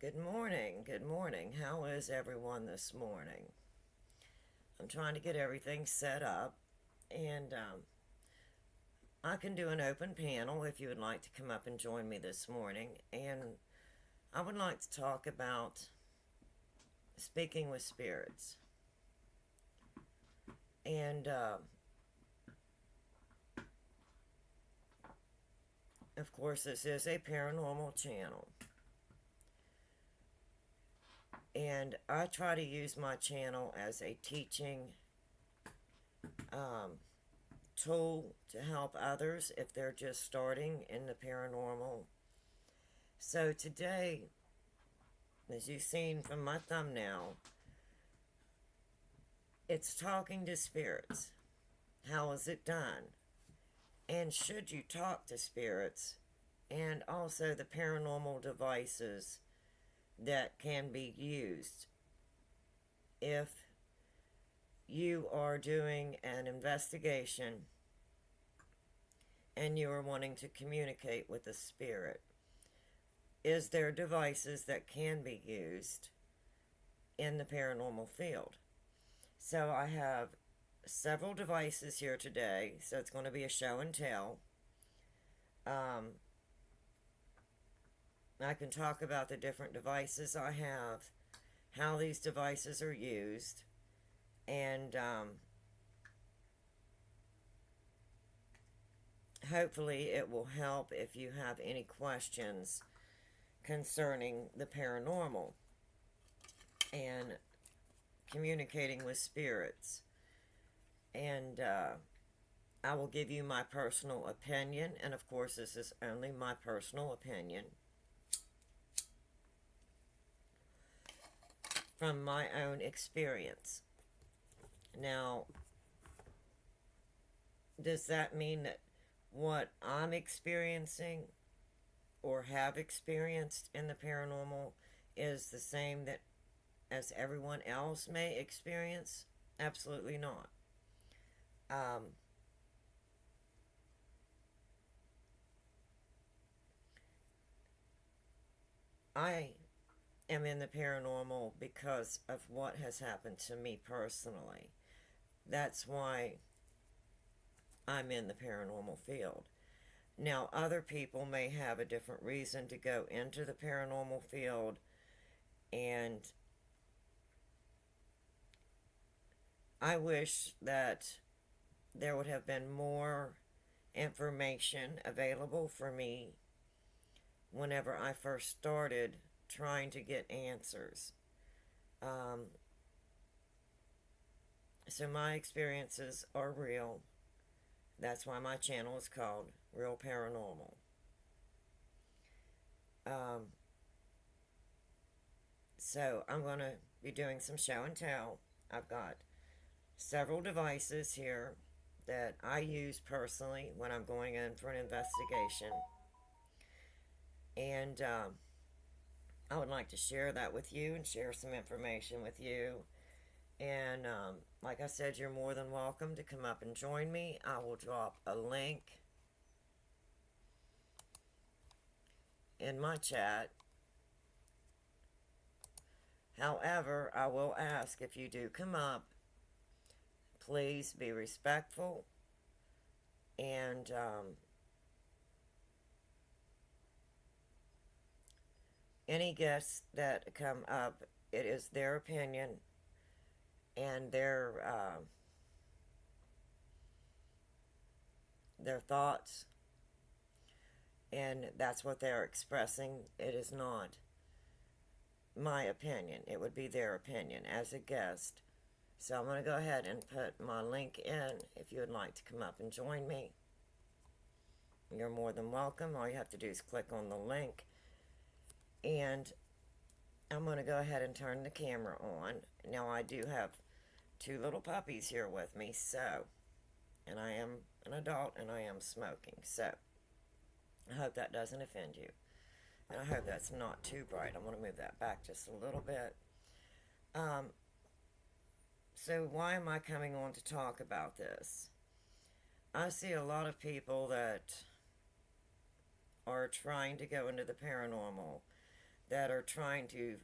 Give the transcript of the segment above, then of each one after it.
Good morning. Good morning. How is everyone this morning? I'm trying to get everything set up, and I can do an open panel if you would like to come up and join me this morning. And I would like to talk about speaking with spirits. And of course, this is a paranormal channel. And I try to use my channel as a teaching tool to help others if they're just starting in the paranormal. So today, as you've seen from my thumbnail, it's talking to spirits. How is it done? And should you talk to spirits? And also the paranormal devices that can be used if you are doing an investigation and you are wanting to communicate with a spirit. Is there devices that can be used in the paranormal field? So I have several devices here today, so it's going to be a show and tell. I can talk about the different devices I have, how these devices are used, and hopefully it will help if you have any questions concerning the paranormal and communicating with spirits. And I will give you my personal opinion, and of course this is only my personal opinion from my own experience. Now, does that mean that what I'm experiencing or have experienced in the paranormal is the same that as everyone else may experience? Absolutely not. I am in the paranormal because of what has happened to me personally. That's why I'm in the paranormal field. Now, other people may have a different reason to go into the paranormal field, and I wish that there would have been more information available for me whenever I first started trying to get answers. So my experiences are real. That's why my channel is called Real Paranormal. So I'm going to be doing some show and tell. I've got several devices here that I use personally when I'm going in for an investigation. And I would like to share that with you and share some information with you. And like I said, you're more than welcome to come up and join me. I will drop a link in my chat. However, I will ask if you do come up, please be respectful and any guests that come up, it is their opinion and their thoughts, and that's what they're expressing. It is not my opinion. It would be their opinion as a guest. So I'm going to go ahead and put my link in if you would like to come up and join me. You're more than welcome. All you have to do is click on the link. And I'm going to go ahead and turn the camera on. Now I do have two little puppies here with me, so, and I am an adult and I am smoking, so I hope that doesn't offend you. And I hope that's not too bright. I'm going to move that back just a little bit. So why am I coming on to talk about this? I see a lot of people that are trying to go into the paranormal that are trying to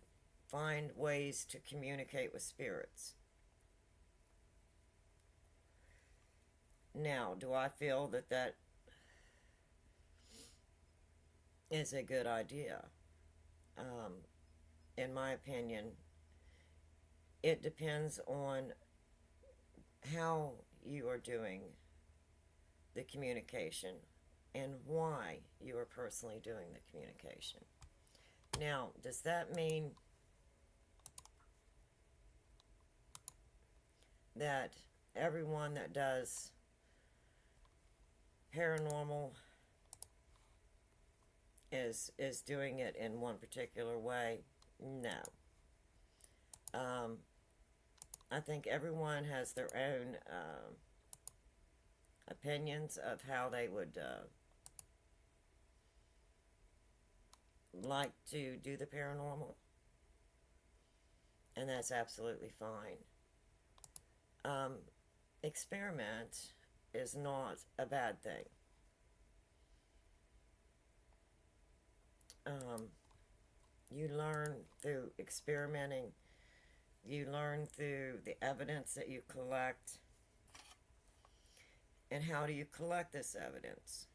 find ways to communicate with spirits. Now, do I feel that that is a good idea? Um, in my opinion, it depends on how you are doing the communication and why you are personally doing the communication. Now, does that mean that everyone that does paranormal is doing it in one particular way? No. I think everyone has their own opinions of how they would like to do the paranormal, and that's absolutely fine. Experiment is not a bad thing. You learn through experimenting. You learn through the evidence that you collect. And how do you collect this evidence?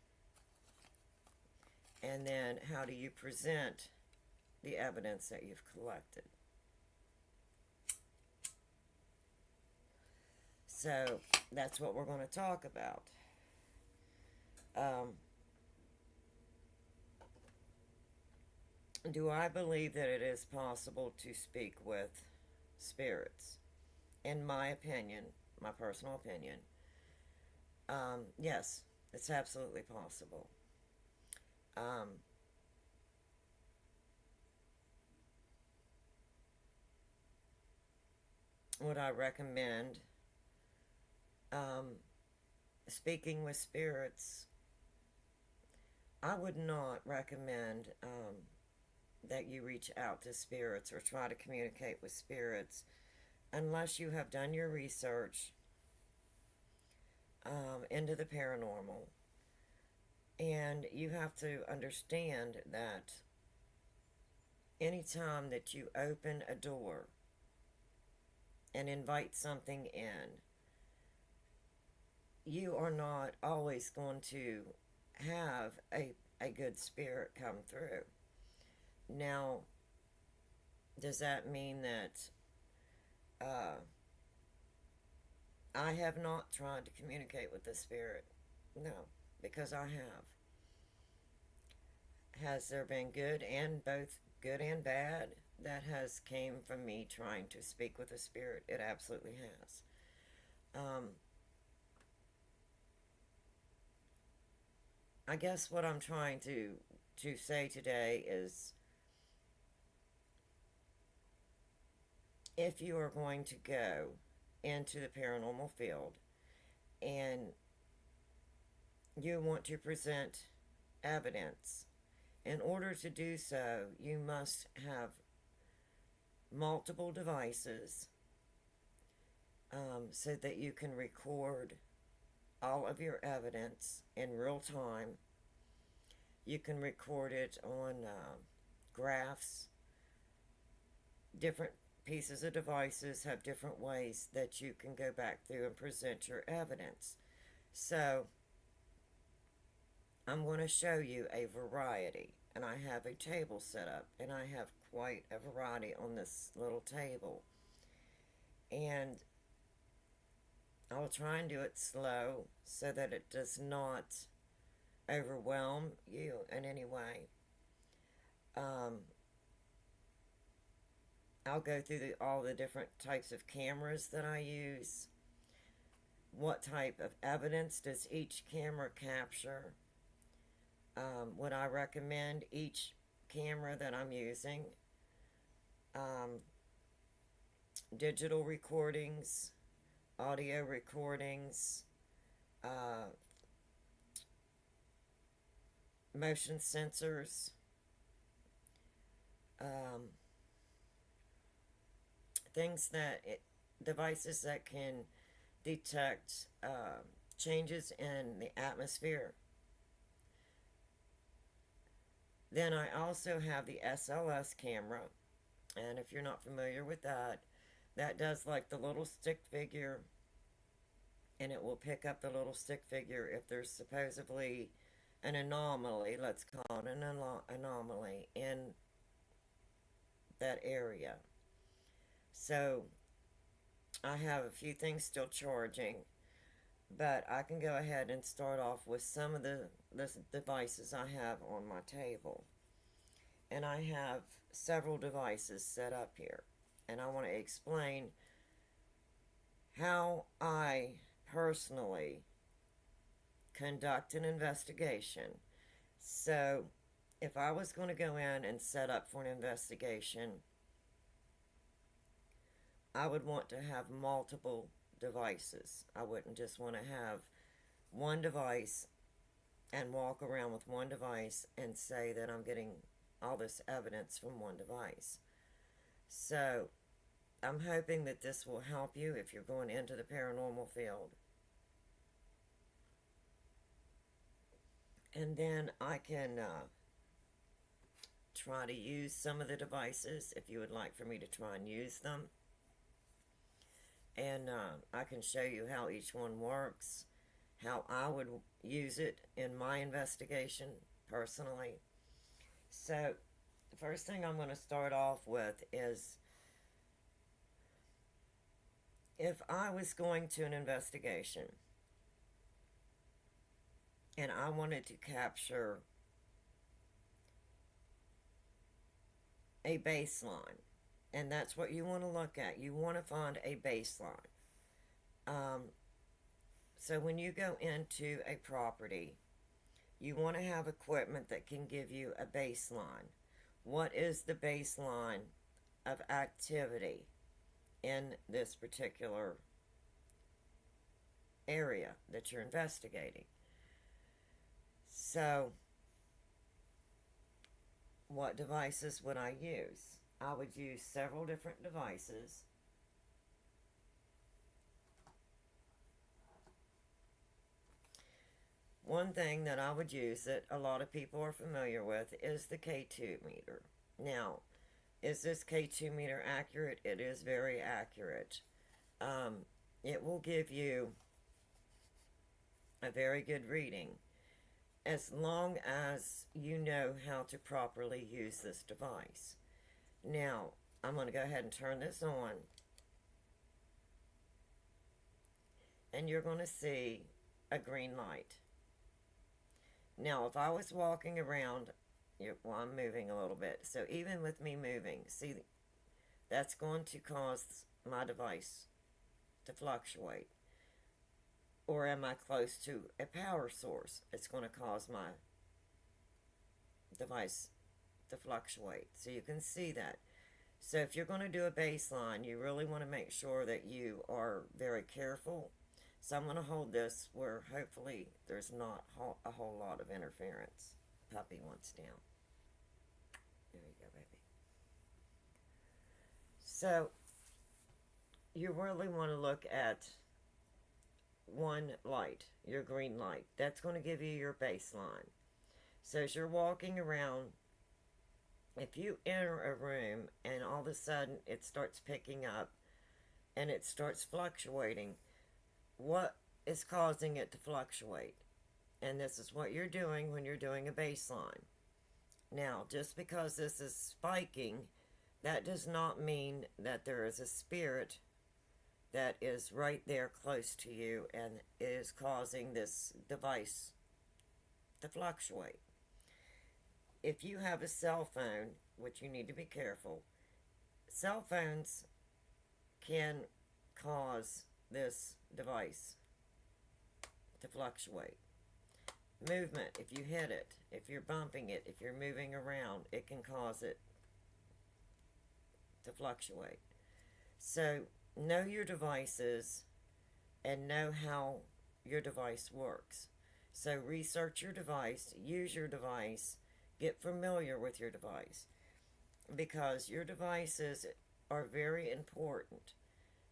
And then how do you present the evidence that you've collected? So that's what we're going to talk about. Do I believe that it is possible to speak with spirits? In my opinion, my personal opinion, yes, it's absolutely possible. Would I recommend speaking with spirits? I would not recommend that you reach out to spirits or try to communicate with spirits unless you have done your research into the paranormal. And you have to understand that anytime that you open a door and invite something in, you are not always going to have a good spirit come through. Now, does that mean that I have not tried to communicate with the spirit? No, because I have. Has there been both good and bad that has came from me trying to speak with the spirit? It absolutely has. I guess what I'm trying to say today is, if you are going to go into the paranormal field and you want to present evidence, in order to do so, you must have multiple devices so that you can record all of your evidence in real time. You can record it on graphs. Different pieces of devices have different ways that you can go back through and present your evidence. So I'm going to show you a variety, and I have a table set up, and I have quite a variety on this little table. And I'll try and do it slow so that it does not overwhelm you in any way. I'll go through all the different types of cameras that I use. What type of evidence does each camera capture? Would I recommend each camera that I'm using? Digital recordings, audio recordings, motion sensors, devices that can detect changes in the atmosphere, Then I also have the SLS camera, and if you're not familiar with that, that does like the little stick figure, and it will pick up the little stick figure if there's supposedly an anomaly, let's call it an anomaly, in that area. So I have a few things still charging, but I can go ahead and start off with some of the devices I have on my table. And I have several devices set up here. And I want to explain how I personally conduct an investigation. So, if I was going to go in and set up for an investigation, I would want to have multiple devices. I wouldn't just want to have one device and walk around with one device and say that I'm getting all this evidence from one device. So, I'm hoping that this will help you if you're going into the paranormal field. And then I can try to use some of the devices if you would like for me to try and use them. And I can show you how each one works, how I would use it in my investigation personally. So, the first thing I'm going to start off with is if I was going to an investigation and I wanted to capture a baseline, and that's what you want to look at. You want to find a baseline. So when you go into a property, you want to have equipment that can give you a baseline. What is the baseline of activity in this particular area that you're investigating? So, what devices would I use? I would use several different devices. One thing that I would use that a lot of people are familiar with is the K2 meter. Now, is this K2 meter accurate? It is very accurate. It will give you a very good reading as long as you know how to properly use this device. Now, I'm going to go ahead and turn this on, and you're going to see a green light. Now, if I was walking around, well, I'm moving a little bit, so even with me moving, see, that's going to cause my device to fluctuate. Or am I close to a power source? It's going to cause my device to fluctuate. So you can see that. So if you're going to do a baseline, you really want to make sure that you are very careful. So I'm going to hold this where hopefully there's not a whole lot of interference. Puppy wants down. There you go, baby. So you really want to look at one light, your green light. That's going to give you your baseline. So as you're walking around, if you enter a room and all of a sudden it starts picking up and it starts fluctuating, what is causing it to fluctuate? And this is what you're doing when you're doing a baseline. Now, just because this is spiking, that does not mean that there is a spirit that is right there close to you and is causing this device to fluctuate. If you have a cell phone, which you need to be careful, cell phones can cause this device to fluctuate. Movement, if you hit it, if you're bumping it, if you're moving around, it can cause it to fluctuate. So, know your devices and know how your device works. So research your device, use your device, get familiar with your device, because your devices are very important.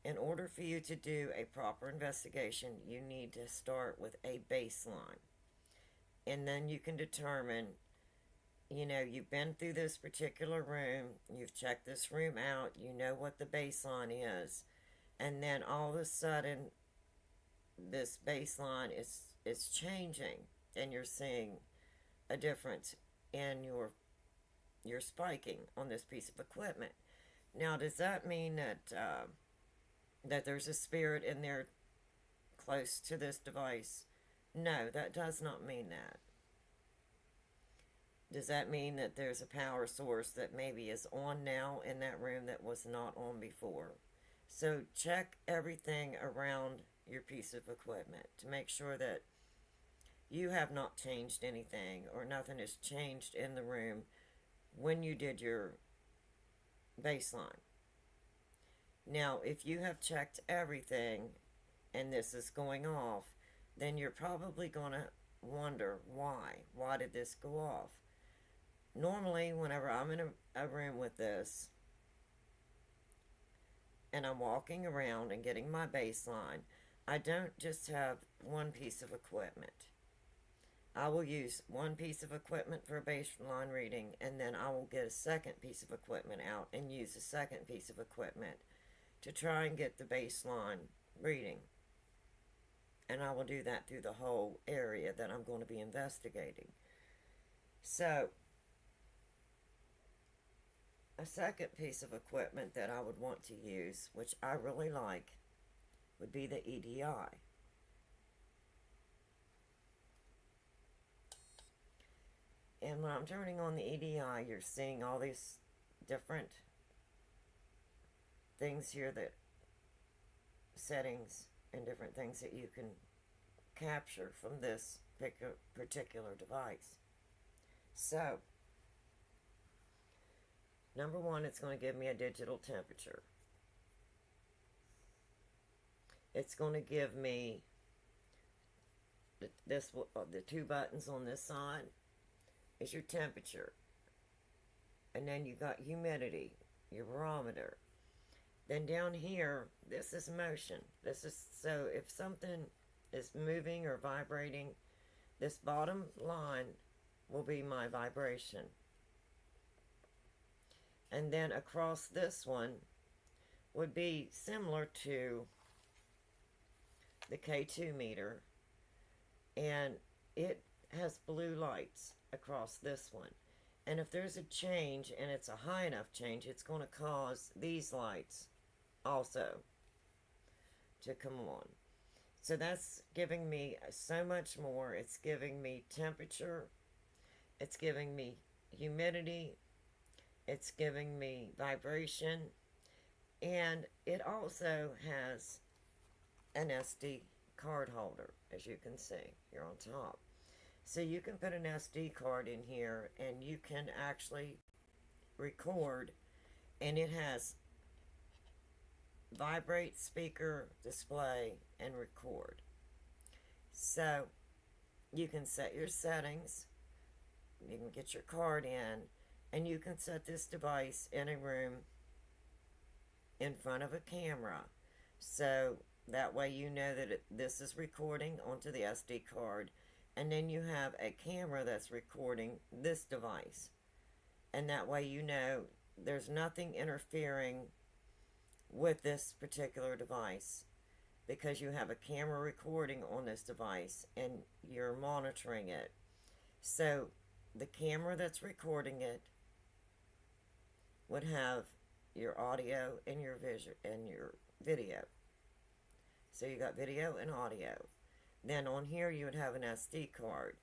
In order for you to do a proper investigation, you need to start with a baseline. And then you can determine you know, you've been through this particular room, you've checked this room out, you know what the baseline is, and then all of a sudden this baseline is changing, and you're seeing a difference in your spiking on this piece of equipment. Now, does that mean that there's a spirit in there close to this device? No, that does not mean that. Does that mean that there's a power source that maybe is on now in that room that was not on before? So check everything around your piece of equipment to make sure that you have not changed anything or nothing has changed in the room when you did your baseline. Now, if you have checked everything and this is going off, then you're probably going to wonder why. Why did this go off? Normally, whenever I'm in a room with this and I'm walking around and getting my baseline, I don't just have one piece of equipment. I will use one piece of equipment for a baseline reading, and then I will get a second piece of equipment out and use a second piece of equipment to try and get the baseline reading. And I will do that through the whole area that I'm going to be investigating. So, a second piece of equipment that I would want to use, which I really like, would be the EDI. And when I'm turning on the EDI, you're seeing all these different things here, that settings and different things that you can capture from this particular device. So, number one, it's going to give me a digital temperature. It's going to give me the two buttons on this side is your temperature. And then you got humidity, your barometer. Then down here, this is motion. This is, so if something is moving or vibrating, this bottom line will be my vibration. And then across this one would be similar to the K2 meter, and it has blue lights across this one. And if there's a change and it's a high enough change, it's going to cause these lights also to come on. So that's giving me so much more. It's giving me temperature, it's giving me humidity, it's giving me vibration, and it also has an SD card holder, as you can see here on top. So you can put an SD card in here and you can actually record, and it has vibrate, speaker, display, and record. So you can set your settings, you can get your card in, and you can set this device in a room in front of a camera. So that way you know that this is recording onto the SD card, and then you have a camera that's recording this device. And that way you know there's nothing interfering with this particular device, because you have a camera recording on this device and you're monitoring it. So the camera that's recording it would have your audio and your video. So you got video and audio. Then on here you would have an SD card.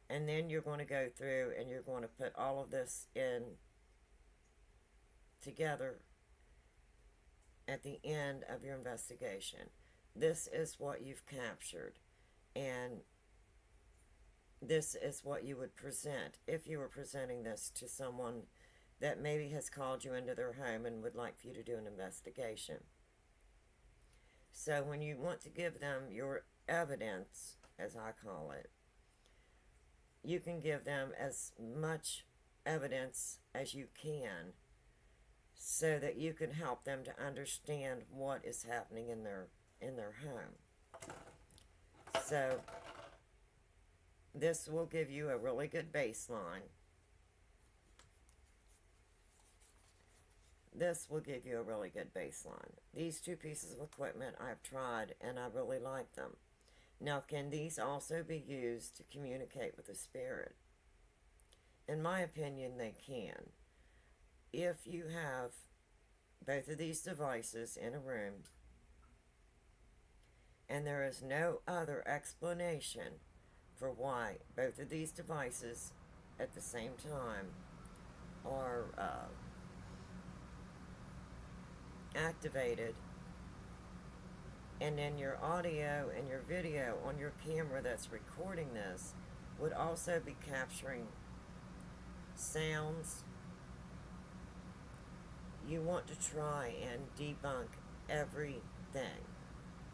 And then you're going to go through and you're going to put all of this in together at the end of your investigation. This is what you've captured, and this is what you would present if you were presenting this to someone that maybe has called you into their home and would like for you to do an investigation. So when you want to give them your evidence, as I call it, you can give them as much evidence as you can, so that you can help them to understand what is happening in their home. So this will give you a really good baseline this will give you a really good baseline. These two pieces of equipment I've tried and I really like them. Now, can these also be used to communicate with the spirit? In my opinion, they can. If you have both of these devices in a room and there is no other explanation for why both of these devices at the same time are activated, and then your audio and your video on your camera that's recording this would also be capturing sounds, you want to try and debunk everything.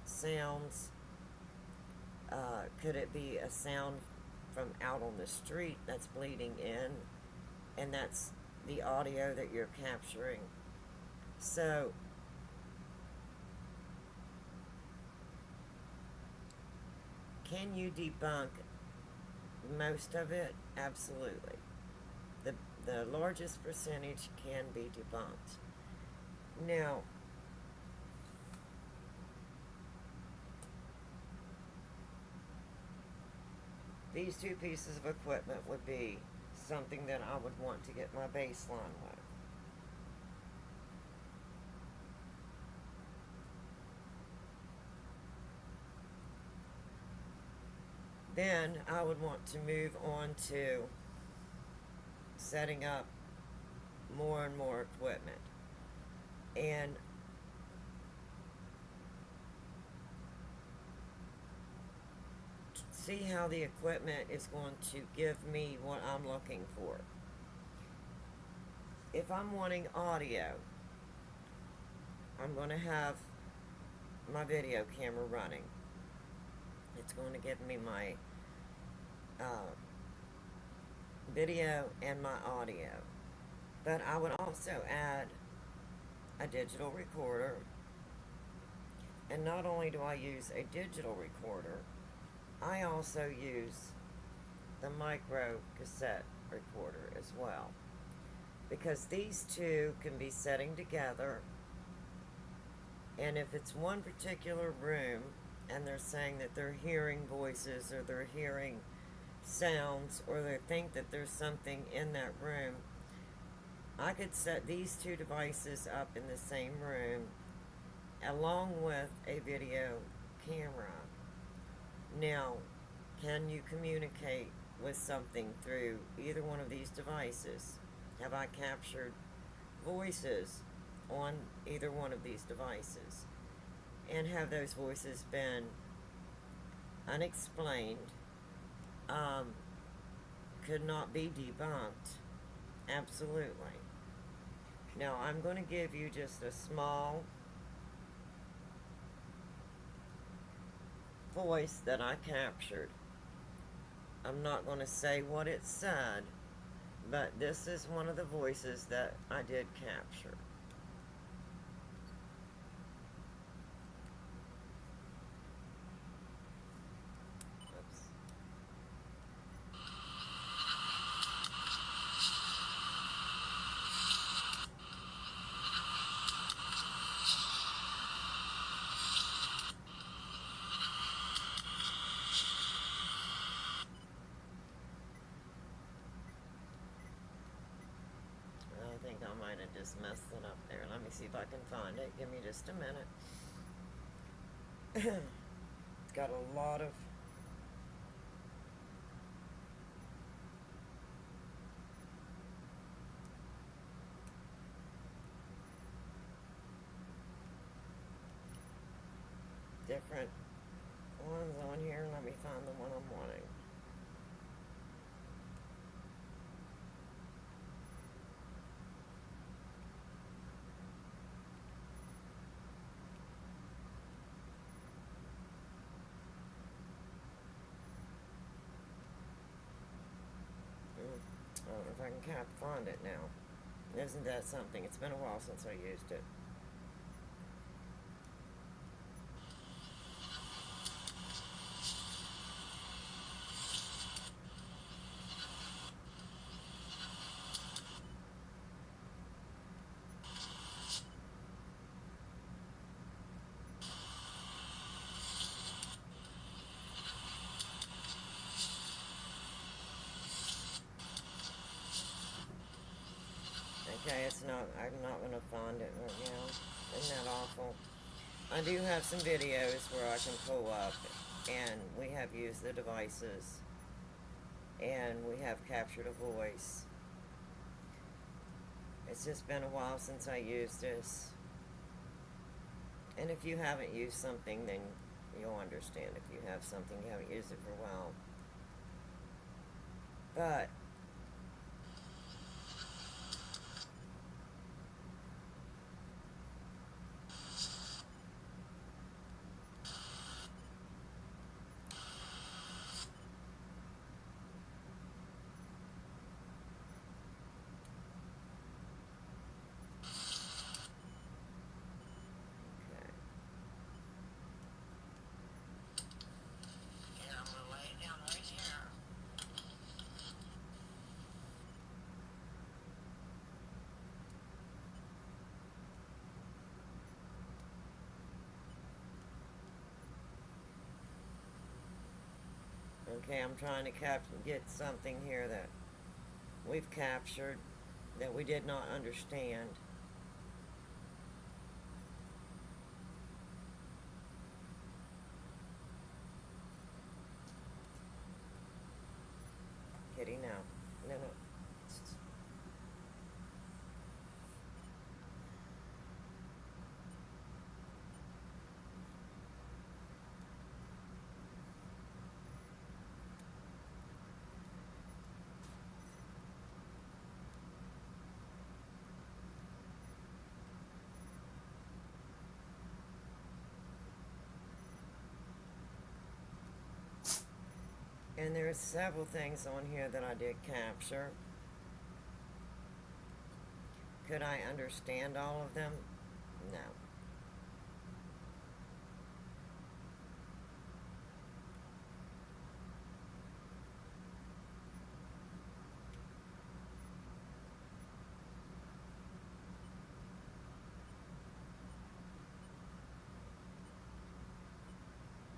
Sounds, could it be a sound from out on the street that's bleeding in, and that's the audio that you're capturing? So can you debunk most of it? Absolutely. The largest percentage can be debunked. Now, these two pieces of equipment would be something that I would want to get my baseline with. Then I would want to move on to setting up more and more equipment. And see how the equipment is going to give me what I'm looking for. If I'm wanting audio, I'm going to have my video camera running. It's going to give me my video and my audio. But I would also add a digital recorder. And not only do I use a digital recorder, I also use the micro cassette recorder as well. Because these two can be setting together, and if it's one particular room and they're saying that they're hearing voices or they're hearing sounds or they think that there's something in that room, I could set these two devices up in the same room along with a video camera. Now, can you communicate with something through either one of these devices? Have I captured voices on either one of these devices? And have those voices been unexplained? Could not be debunked? Absolutely. Now, I'm going to give you just a small voice that I captured. I'm not going to say what it said, but this is one of the voices that I did capture. Oops. I think I might have just messed it up there. Let me see if I can find it. Give me just a minute. It's got a lot of different ones on here. Let me find the one I'm wanting. I don't know if I can find it now. Isn't that something? It's been a while since I used it. Okay, it's not, I'm not going to find it right now. Isn't that awful? I do have some videos where I can pull up, and we have used the devices, and we have captured a voice. It's just been a while since I used this. And if you haven't used something, then you'll understand. If you have something, you haven't used it for a while. But okay. Here, I'm gonna lay it down right here. Okay, I'm trying to get something here that we've captured that we did not understand. Kitty, no. No, no. And there's several things on here that I did capture. Could I understand all of them? No.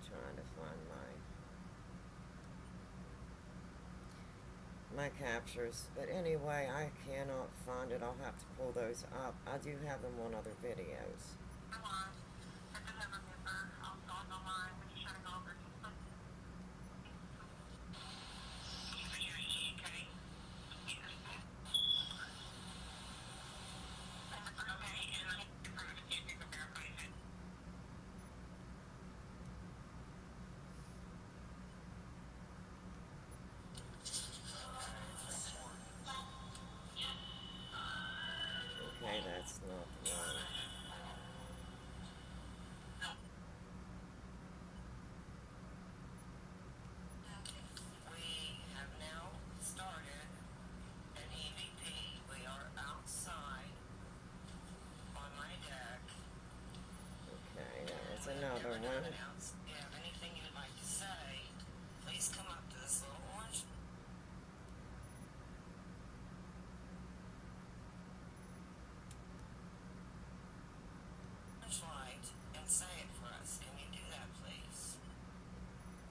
Trying to find my captures. But anyway, I cannot find it. I'll have to pull those up. I do have them on other videos. Come on. I just have a member. I'll go online when you're shutting over. But you're okay. Okay, and I approve it. You can verify it. Okay, that's not the one. We have now started an EVP. We are outside on my deck. Okay, that was another one. If you have anything you'd like to say, please come up to this little orange light and say it for us. Can you do that, please?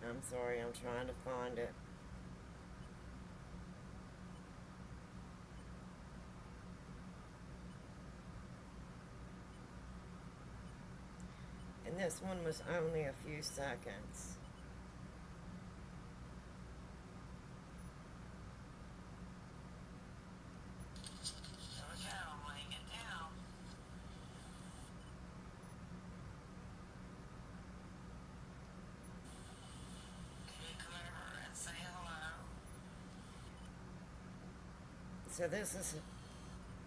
I'm sorry, I'm trying to find it. And this one was only a few seconds. There we go. I'm laying it down. Can you come over and say hello? So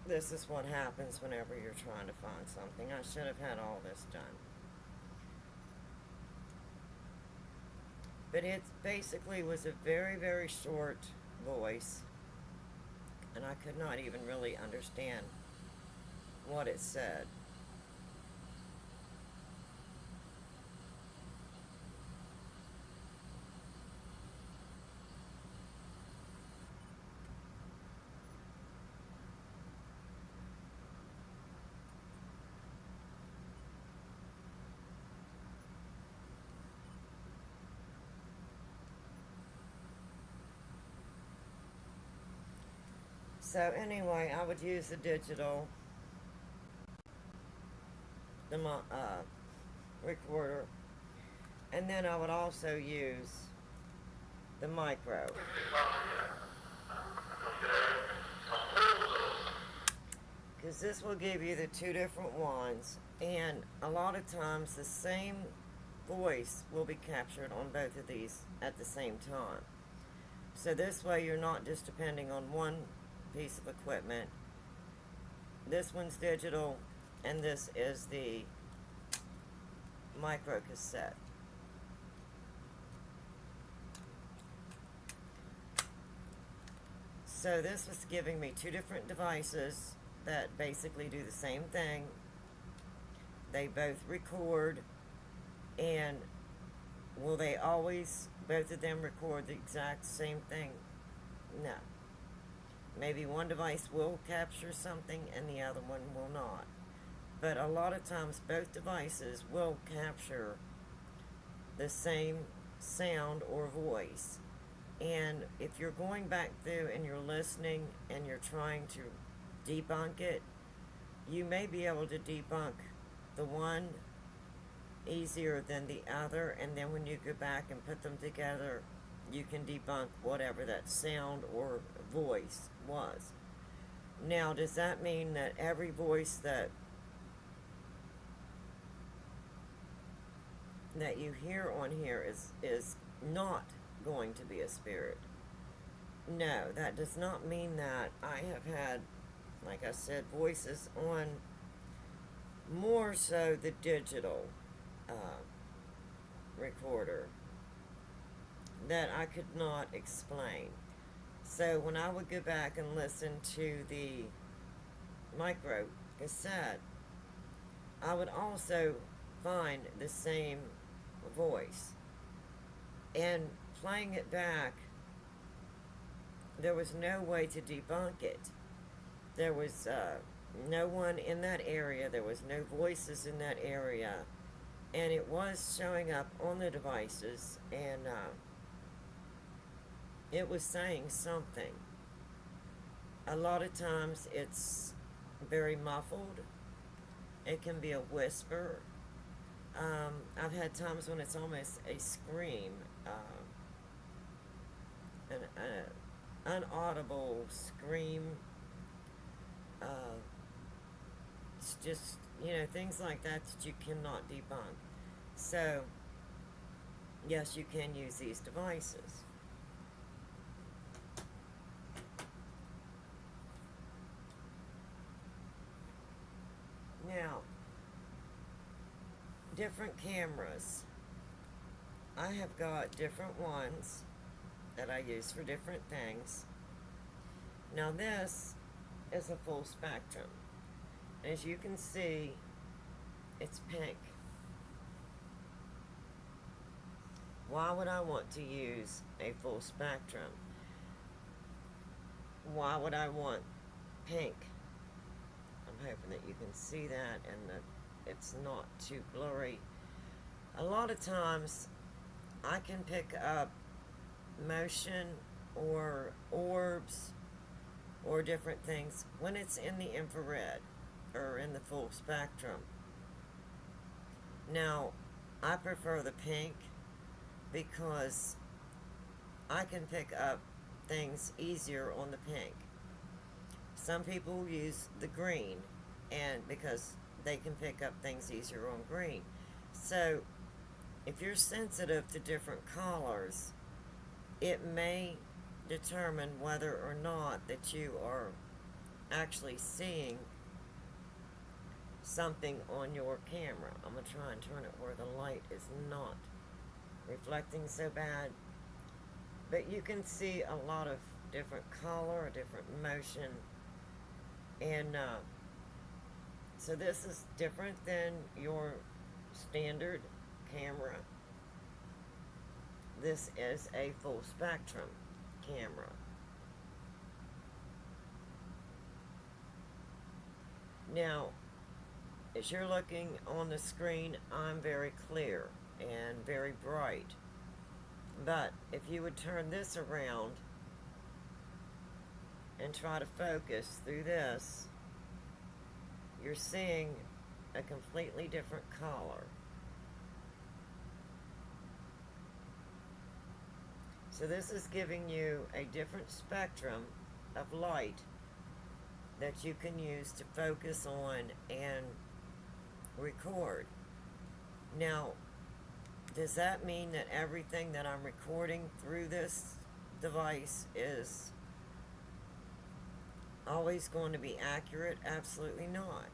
this is what happens whenever you're trying to find something. I should have had all this done. But it basically was a very, very short voice, and I could not even really understand what it said. So anyway, I would use the digital, the recorder, and then I would also use the micro. Because this will give you the two different ones, and a lot of times the same voice will be captured on both of these at the same time. So this way you're not just depending on one piece of equipment. This one's digital, and this is the micro cassette. So this was giving me two different devices that basically do the same thing. They both record, and will they always, both of them, record the exact same thing? No. Maybe one device will capture something and the other one will not. But a lot of times both devices will capture the same sound or voice. And if you're going back through and you're listening and you're trying to debunk it, you may be able to debunk the one easier than the other, and then when you go back and put them together, you can debunk whatever that sound or voice was. Now, does that mean that every voice that you hear on here is not going to be a spirit? No, that does not mean that. I have had, like I said, voices on more so the digital recorder that I could not explain. So when I would go back and listen to the micro cassette, I would also find the same voice. And playing it back, there was no way to debunk it. There was no one in that area. There was no voices in that area. And it was showing up on the devices, and it was saying something. A lot of times it's very muffled. It can be a whisper. I've had times when it's almost a scream, an unaudible scream. It's just, things like that you cannot debunk. So, yes, you can use these devices. Now, different cameras. I have got different ones that I use for different things. Now this is a full spectrum. As you can see, it's pink. Why would I want to use a full spectrum? Why would I want pink? I'm hoping that you can see that and that it's not too blurry. A lot of times I can pick up motion or orbs or different things when it's in the infrared or in the full spectrum. Now, I prefer the pink because I can pick up things easier on the pink. Some people use the green, and because they can pick up things easier on green. So if you're sensitive to different colors, it may determine whether or not that you are actually seeing something on your camera. I'm going to try and turn it where the light is not reflecting so bad. But you can see a lot of different color, different motion. And so this is different than your standard camera. This is a full spectrum camera. Now, as you're looking on the screen, I'm very clear and very bright. But if you would turn this around, and try to focus through this, you're seeing a completely different color. So this is giving you a different spectrum of light that you can use to focus on and record. Now, does that mean that everything that I'm recording through this device is always going to be accurate? Absolutely not.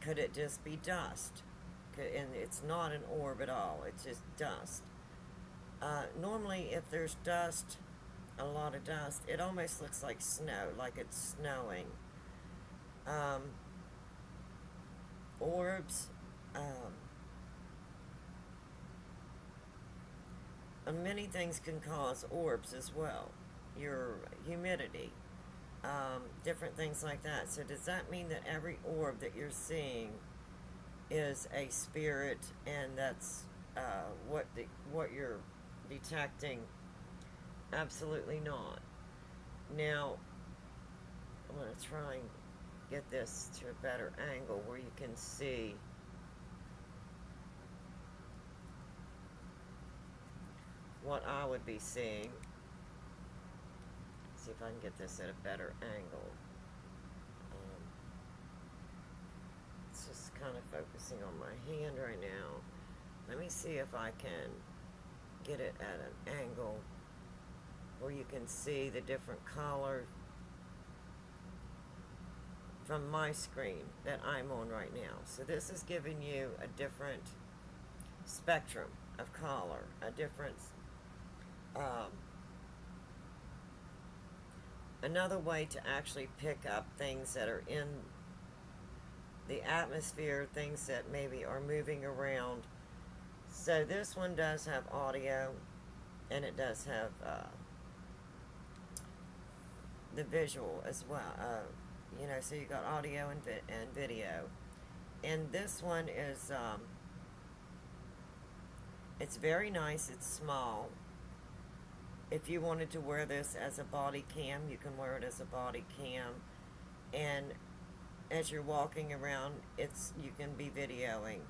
Could it just be dust? And it's not an orb at all, it's just dust. Normally, if there's dust, a lot of dust, it almost looks like snow, like it's snowing. Orbs, many things can cause orbs as well. Your humidity, different things like that. So does that mean that every orb that you're seeing is a spirit, and that's what you're detecting? Absolutely not. Now, I'm going to try and get this to a better angle where you can see what I would be seeing. See if I can get this at a better angle. It's just kind of focusing on my hand right now. Let me see if I can get it at an angle where you can see the different color from my screen that I'm on right now. So this is giving you a different spectrum of color, a different another way to actually pick up things that are in the atmosphere, things that maybe are moving around. So this one does have audio, and it does have the visual as well. So you got audio and video. And this one is, it's very nice. It's small. If you wanted to wear this as a body cam, you can wear it as a body cam. And as you're walking around, you can be videoing.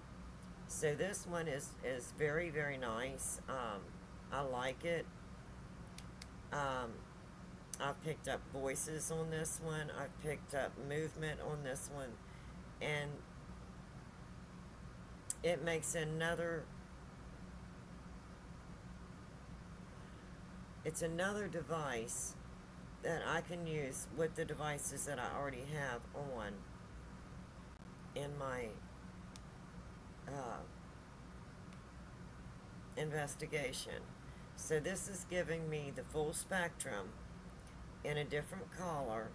So this one is very, very nice. I like it. I've picked up voices on this one. I've picked up movement on this one. And it makes it's another device that I can use with the devices that I already have on in my investigation. So this is giving me the full spectrum in a different color,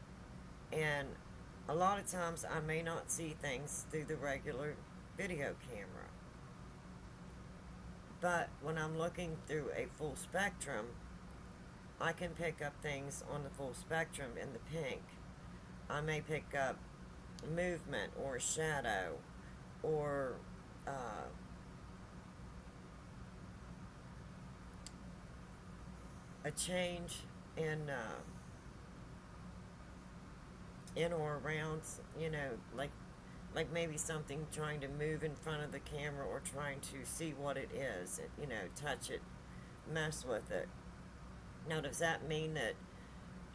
and a lot of times I may not see things through the regular video camera, but when I'm looking through a full spectrum, I can pick up things on the full spectrum in the pink. I may pick up movement or shadow or a change in or around, like maybe something trying to move in front of the camera or trying to see what it is, touch it, mess with it. Now, does that mean that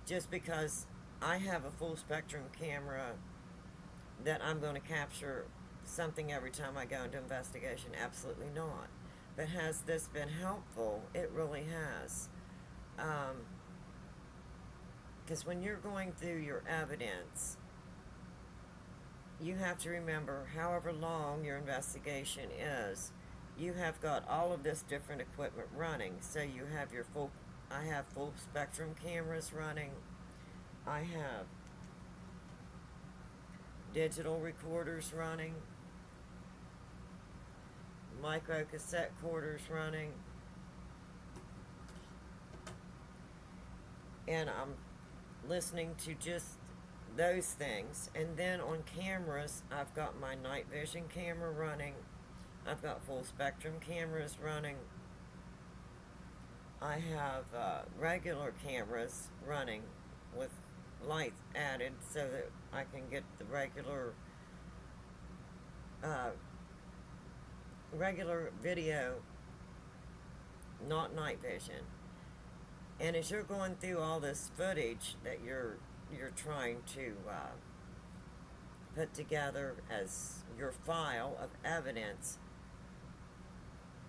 just because I have a full spectrum camera that I'm going to capture something every time I go into investigation? Absolutely not. But has this been helpful? It really has. Because when you're going through your evidence, you have to remember, however long your investigation is, you have got all of this different equipment running. So you have I have full spectrum cameras running. I have digital recorders running, micro cassette recorders running, and I'm listening to just those things. And then on cameras, I've got my night vision camera running. I've got full spectrum cameras running. I have regular cameras running with lights added so that I can get the uh, regular video, not night vision. And as you're going through all this footage that you're trying to put together as your file of evidence,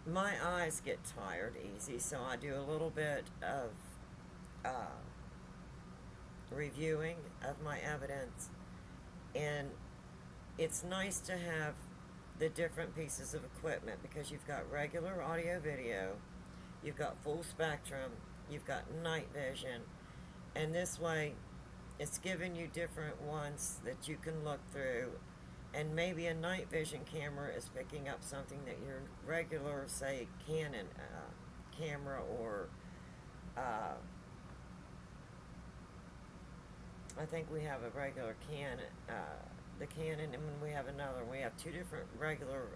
my eyes get tired easy, so I do a little bit of uh, reviewing of my evidence. And it's nice to have the different pieces of equipment because you've got regular audio video, you've got full spectrum, you've got night vision, and this way it's giving you different ones that you can look through. And maybe a night vision camera is picking up something that your regular, say, Canon camera, or I think we have a regular Canon, the Canon, and we have another. We have two different regular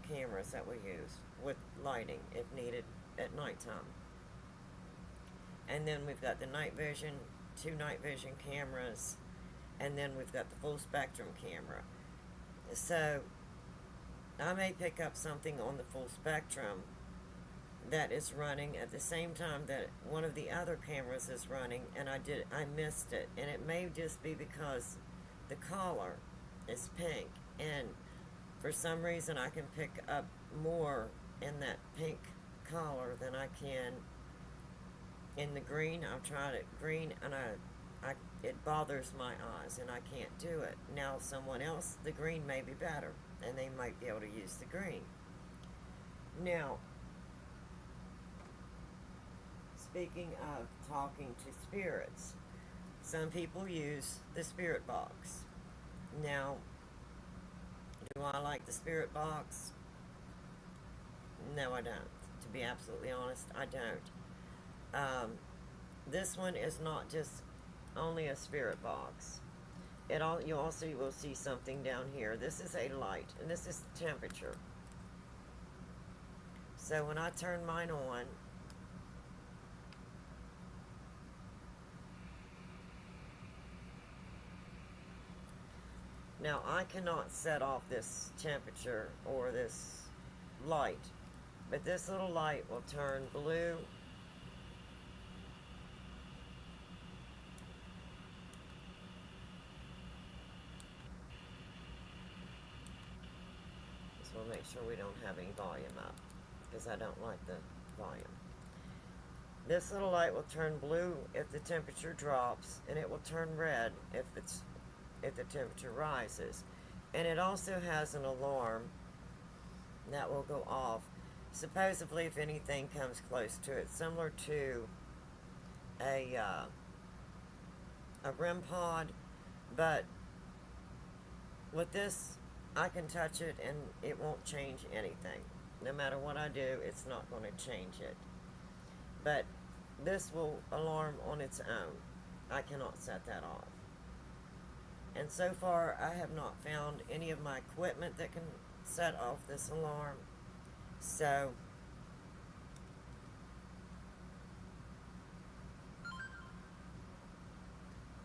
cameras that we use with lighting if needed at nighttime. And then we've got the night vision, two night vision cameras, and then we've got the full spectrum camera. So I may pick up something on the full spectrum that is running at the same time that one of the other cameras is running, and I missed it. And it may just be because the collar is pink, and for some reason I can pick up more in that pink collar than I can in the green. I've tried it green, and it bothers my eyes, and I can't do it. Now someone else, the green may be better, and they might be able to use the green. Now, speaking of talking to spirits, some people use the spirit box. Now, do I like the spirit box? No, I don't. To be absolutely honest, I don't. This one is not just only a spirit box. You also will see something down here. This is a light, and this is the temperature. So when I turn mine on, now I cannot set off this temperature or this light, but this little light will turn blue. We'll make sure we don't have any volume up because I don't like the volume. This little light will turn blue if the temperature drops, and it will turn red if the temperature rises. And it also has an alarm that will go off supposedly if anything comes close to it, similar to a REM pod, but with this I can touch it and it won't change anything. No matter what I do, it's not going to change it. But this will alarm on its own. I cannot set that off. And so far, I have not found any of my equipment that can set off this alarm. So,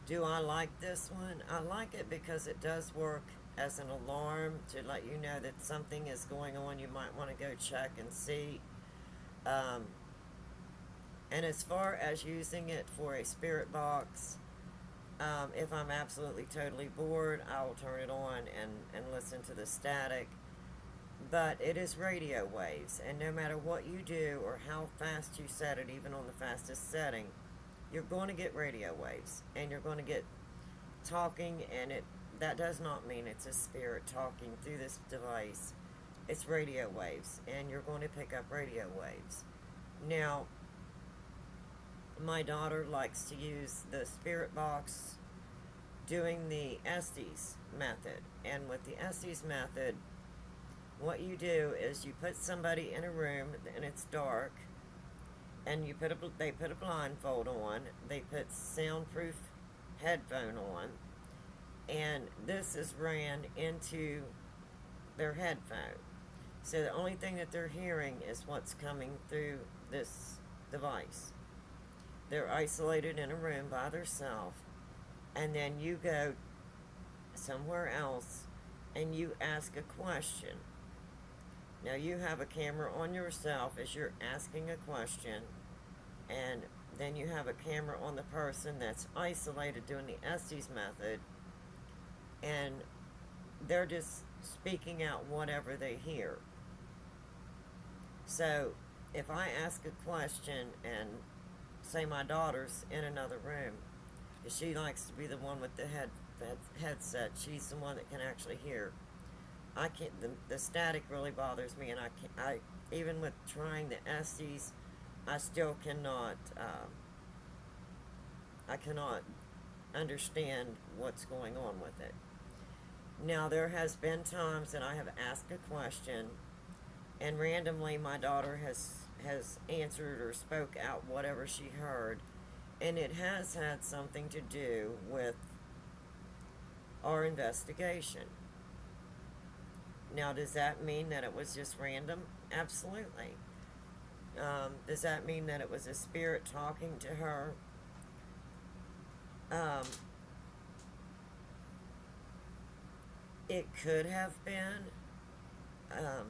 do I like this one? I like it because it does work as an alarm to let you know that something is going on. You might want to go check and see. And as far as using it for a spirit box, if I'm absolutely totally bored, I will turn it on and listen to the static. But it is radio waves, and no matter what you do or how fast you set it, even on the fastest setting, you're going to get radio waves, and you're going to get talking, and that does not mean it's a spirit talking through this device. It's radio waves, and you're going to pick up radio waves. Now, my daughter likes to use the spirit box doing the Estes method. And with the Estes method, what you do is you put somebody in a room and it's dark, and they put a blindfold on, they put soundproof headphone on, and this is ran into their headphone. So the only thing that they're hearing is what's coming through this device. They're isolated in a room by themselves, and then you go somewhere else and you ask a question. Now you have a camera on yourself as you're asking a question, and then you have a camera on the person that's isolated doing the Estes method, and they're just speaking out whatever they hear. So if I ask a question and say my daughter's in another room, she likes to be the one with the headset. She's the one that can actually hear. I can't. The static really bothers me, and I can't. Even with trying the Estes, I still cannot. I cannot understand what's going on with it. Now there has been times that I have asked a question, and randomly my daughter has answered or spoke out whatever she heard, and it has had something to do with our investigation. Now, does that mean that it was just random? Absolutely. Does that mean that it was a spirit talking to her? Um, it could have been.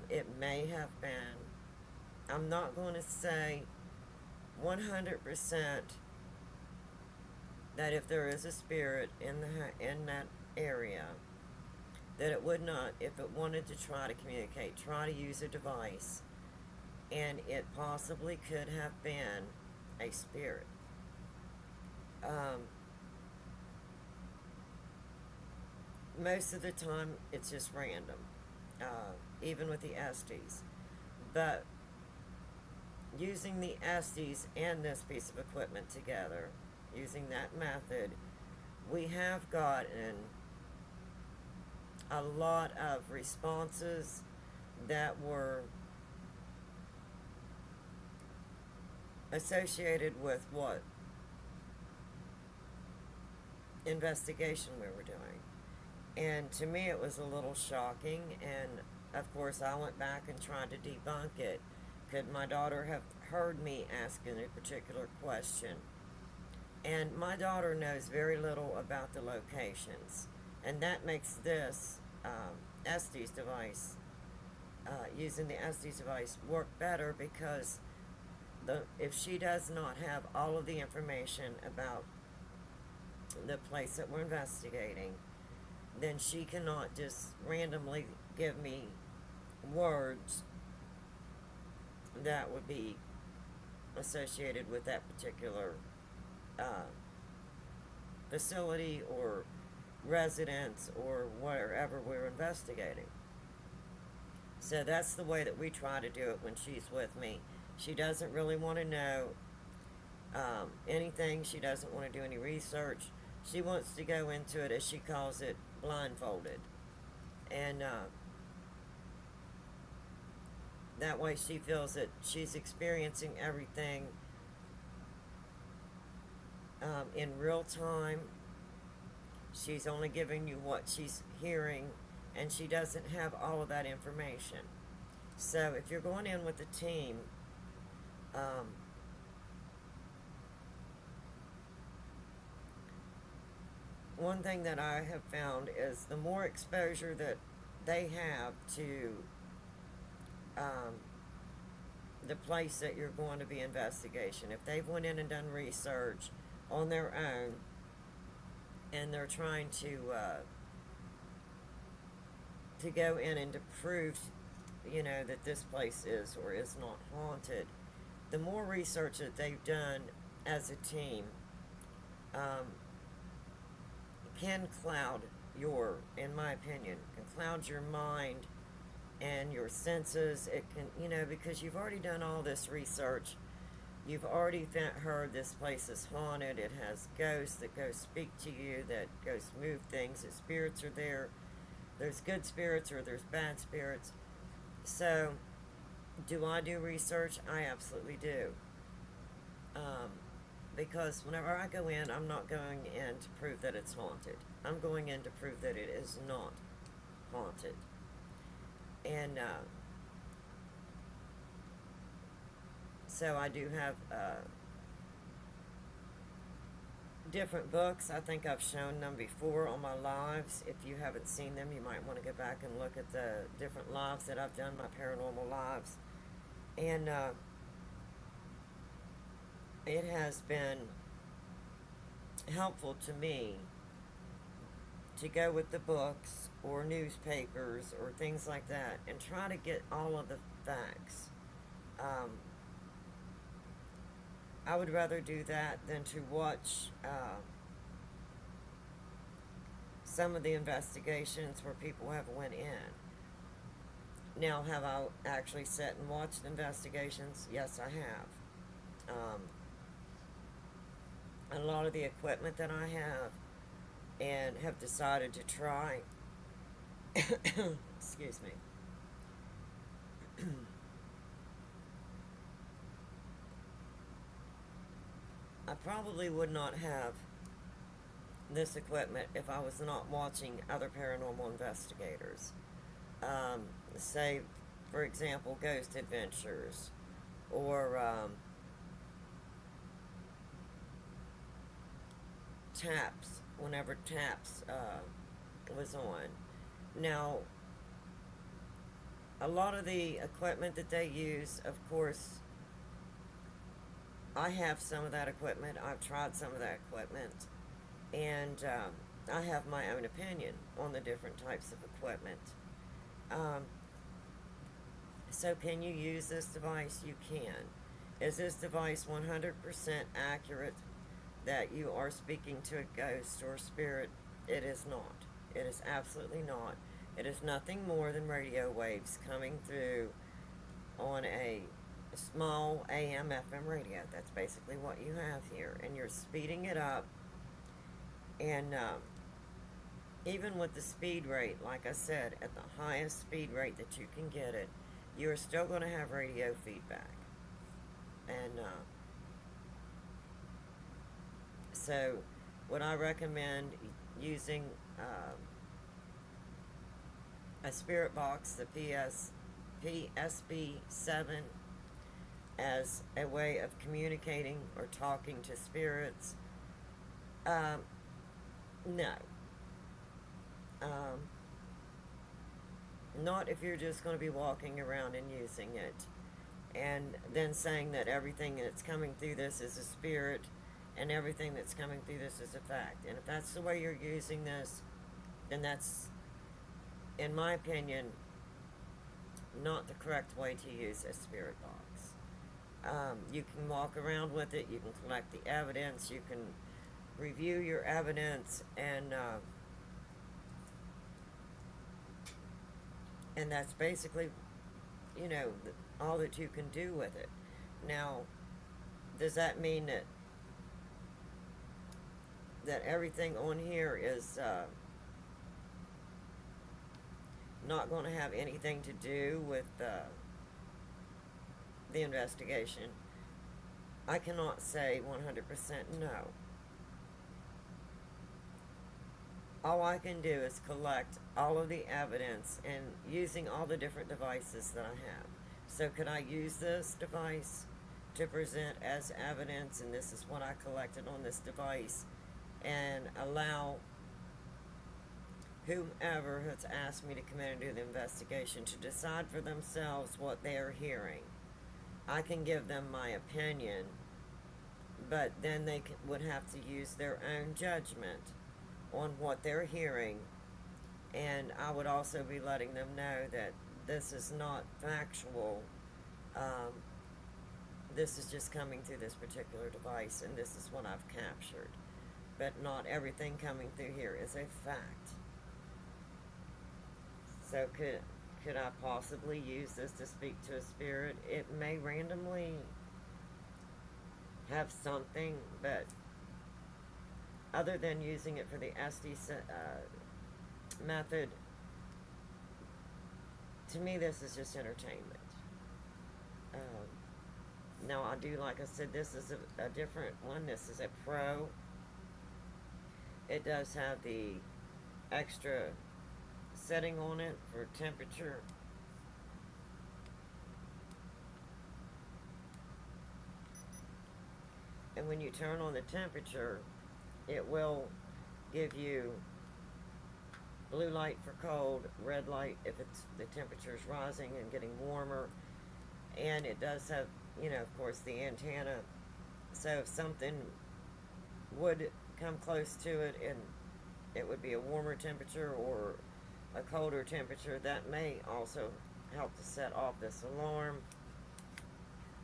It may have been. I'm not going to say 100% that if there is a spirit in that area, that it would not, if it wanted to try to communicate, try to use a device, and it possibly could have been a spirit. Most of the time, it's just random, even with the Estes. But using the Estes and this piece of equipment together, using that method, we have gotten a lot of responses that were associated with what investigation we were doing. And to me, it was a little shocking, and of course, I went back and tried to debunk it. Could my daughter have heard me asking a particular question? And my daughter knows very little about the locations, and that makes this Estes device, using the Estes device, work better, because if she does not have all of the information about the place that we're investigating, then she cannot just randomly give me words that would be associated with that particular facility or residence or wherever we're investigating. So that's the way that we try to do it when she's with me. She doesn't really want to know anything. She doesn't want to do any research. She wants to go into it, as she calls it, blindfolded. And that way she feels that she's experiencing everything in real time. She's only giving you what she's hearing, and she doesn't have all of that information. So if you're going in with a team, one thing that I have found is the more exposure that they have to the place that you're going to be investigation, if they've went in and done research on their own, and they're trying to go in and to prove, that this place is or is not haunted, the more research that they've done as a team can cloud in my opinion, can cloud your mind and your senses. It can, because you've already done all this research. You've already heard this place is haunted. It has ghosts that go speak to you, that ghosts move things, that spirits are there. There's good spirits or there's bad spirits. So, do I do research? I absolutely do. Because whenever I go in, I'm not going in to prove that it's haunted. I'm going in to prove that it is not haunted. And So I do have different books. I think I've shown them before on my lives. If you haven't seen them, you might want to go back and look at the different lives that I've done, my paranormal lives. And it has been helpful to me to go with the books or newspapers or things like that and try to get all of the facts. Um, I would rather do that than to watch some of the investigations where people have went in. Now, have I actually sat and watched investigations? Yes, I have. A lot of the equipment that I have and have decided to try, excuse me, I probably would not have this equipment if I was not watching other paranormal investigators. Say, for example, Ghost Adventures or Taps, whenever Taps was on. Now, a lot of the equipment that they use, of course, I have some of that equipment. I've tried some of that equipment. And I have my own opinion on the different types of equipment. Um, so, can you use this device? You can. Is this device 100% accurate that you are speaking to a ghost or spirit? It is not. It is absolutely not. It is nothing more than radio waves coming through on a small AM FM radio. That's basically what you have here. And you're speeding it up. And even with the speed rate, like I said, at the highest speed rate that you can get it, you're still going to have radio feedback. And so, would I recommend using a spirit box, the PSB7, as a way of communicating or talking to spirits? No. Not if you're just going to be walking around and using it and then saying that everything that's coming through this is a spirit and everything that's coming through this is a fact. And if that's the way you're using this, then that's, in my opinion, not the correct way to use a spirit box. You can walk around with it, you can collect the evidence, you can review your evidence, and that's basically, all that you can do with it. Now, does that mean that everything on here is not going to have anything to do with the investigation? I cannot say 100% no. All I can do is collect all of the evidence and using all the different devices that I have. So could I use this device to present as evidence, and this is what I collected on this device, and allow whomever has asked me to come in and do the investigation to decide for themselves what they're hearing? I can give them my opinion, but then they would have to use their own judgment on what they're hearing, and I would also be letting them know that this is not factual. This is just coming through this particular device, and this is what I've captured. But not everything coming through here is a fact. So could I possibly use this to speak to a spirit? It may randomly have something, but other than using it for the SD method, to me this is just entertainment. Now I do, like I said, this is a different one. This is a Pro. It does have the extra setting on it for temperature. And when you turn on the temperature, it will give you blue light for cold, red light if it's the temperature is rising and getting warmer. And it does have, of course, the antenna. So if something would come close to it and it would be a warmer temperature or a colder temperature, that may also help to set off this alarm.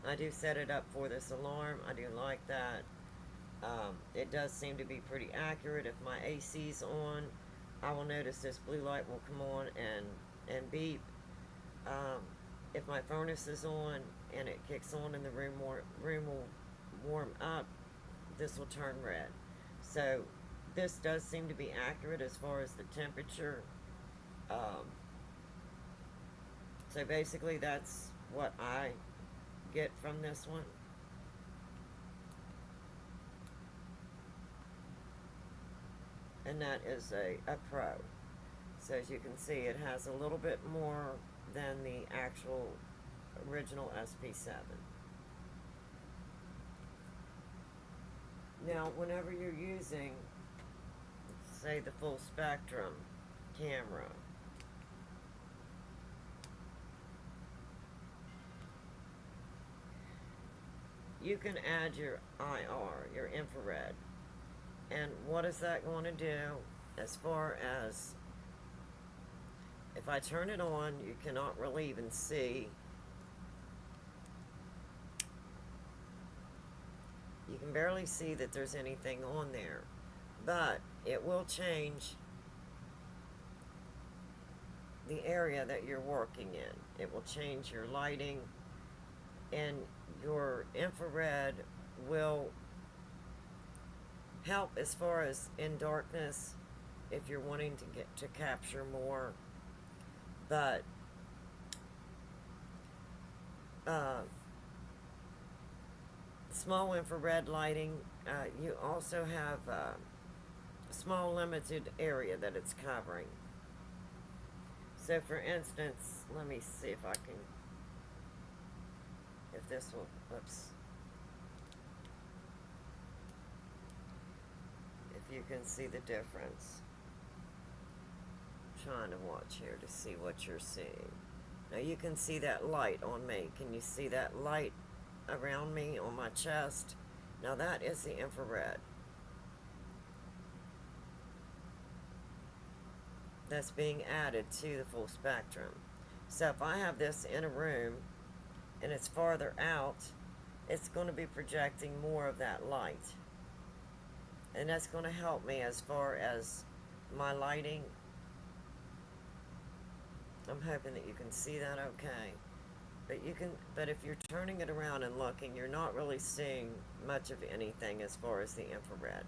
I do set it up for this alarm. I do like that. It does seem to be pretty accurate. If my AC's on, I will notice this blue light will come on and beep. If my furnace is on and it kicks on and the room will warm up, this will turn red. So this does seem to be accurate as far as the temperature. So basically that's what I get from this one. And that is a Pro. So as you can see, it has a little bit more than the actual original SP7. Now, whenever you're using, say, the full spectrum camera, you can add your IR, your infrared. And what is that going to do as far as, if I turn it on, you cannot really even see. You can barely see that there's anything on there, but it will change the area that you're working in. It will change your lighting, and your infrared will help as far as in darkness if you're wanting to get to capture more. But small infrared lighting, you also have a small limited area that it's covering. So for instance, let me see if I can, if this will, oops. If you can see the difference. I'm trying to watch here to see what you're seeing. Now you can see that light on me. Can you see that light around me on my chest? Now that is the infrared. That's being added to the full spectrum. So if I have this in a room and it's farther out, it's going to be projecting more of that light. And that's going to help me as far as my lighting. I'm hoping that you can see that okay. But if you're turning it around and looking, you're not really seeing much of anything as far as the infrared.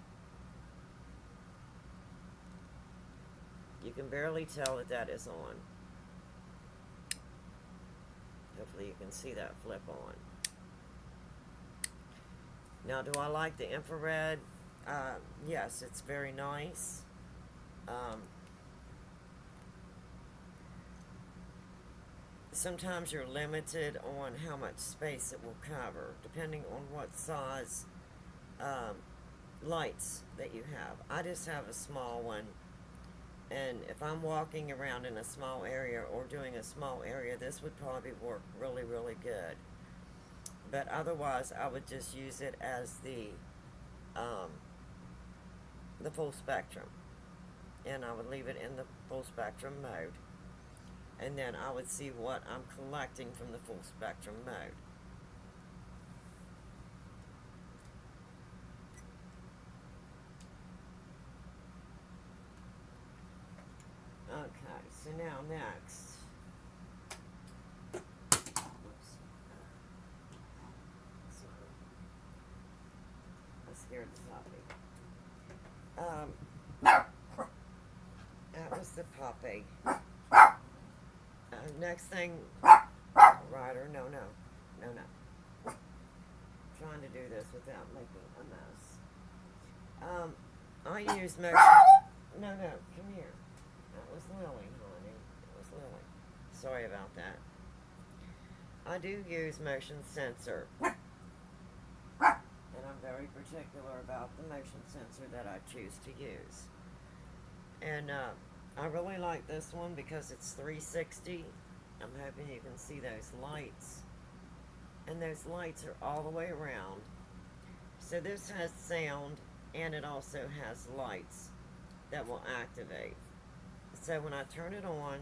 You can barely tell that that is on. Hopefully you can see that flip on. Now, do I like the infrared? Yes, it's very nice. Sometimes you're limited on how much space it will cover, depending on what size lights that you have. I just have a small one, and if I'm walking around in a small area or doing a small area, this would probably work really, really good. But otherwise, I would just use it as the full spectrum, and I would leave it in the full spectrum mode, and then I would see what I'm collecting from the full spectrum mode. Okay, so now next, whoops, sorry, I scared the puppy. That was the puppy. Next thing, Ryder, no. Trying to do this without making a mess. I use motion. No, come here. That was Lily, honey. It was Lily. Sorry about that. I do use motion sensor, and I'm very particular about the motion sensor that I choose to use. And I really like this one because it's 360. I'm hoping you can see those lights. And those lights are all the way around. So this has sound and it also has lights that will activate. So when I turn it on,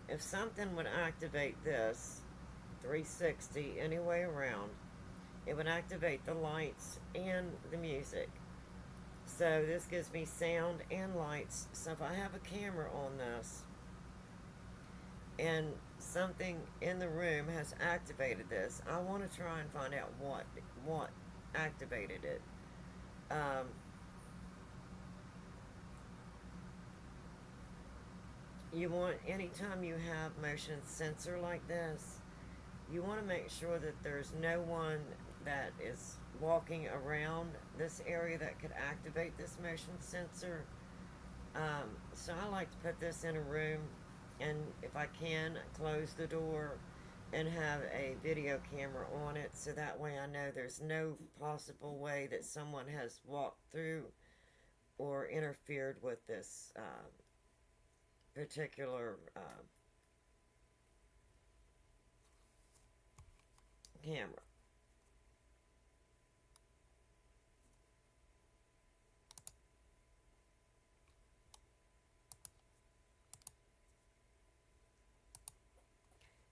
if something would activate this 360 any way around, it would activate the lights and the music. So this gives me sound and lights. So if I have a camera on this and something in the room has activated this, I want to try and find out what activated it. Um, you want, anytime you have motion sensor like this, you want to make sure that there's no one that is walking around this area that could activate this motion sensor. So I like to put this in a room, and if I can, close the door and have a video camera on it, so that way I know there's no possible way that someone has walked through or interfered with this particular camera.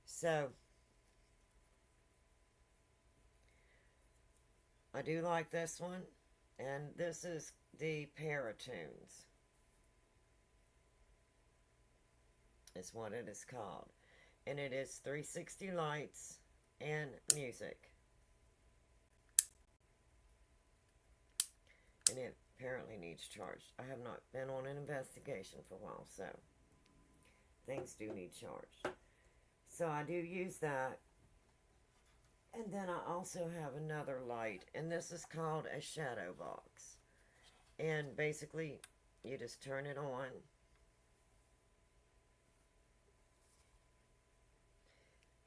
So I do like this one, and this is the Paratunes. Is what it is called, and it is 360 lights and music, and it apparently needs charged. I have not been on an investigation for a while, so things do need charged. So I do use that. And then I also have another light, and this is called a shadow box. And basically, you just turn it on.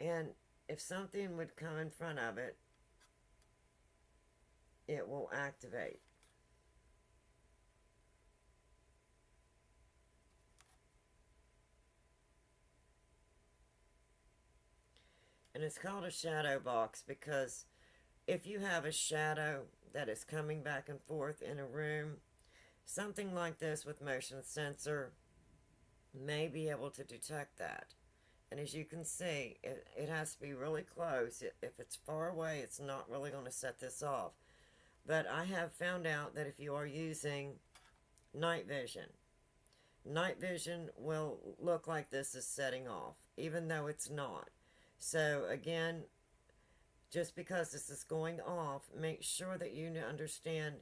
And if something would come in front of it, it will activate. And it's called a shadow box because if you have a shadow that is coming back and forth in a room, something like this with motion sensor may be able to detect that. And as you can see, it has to be really close. If it's far away, it's not really going to set this off. But I have found out that if you are using night vision will look like this is setting off, even though it's not. So again, just because this is going off, make sure that you understand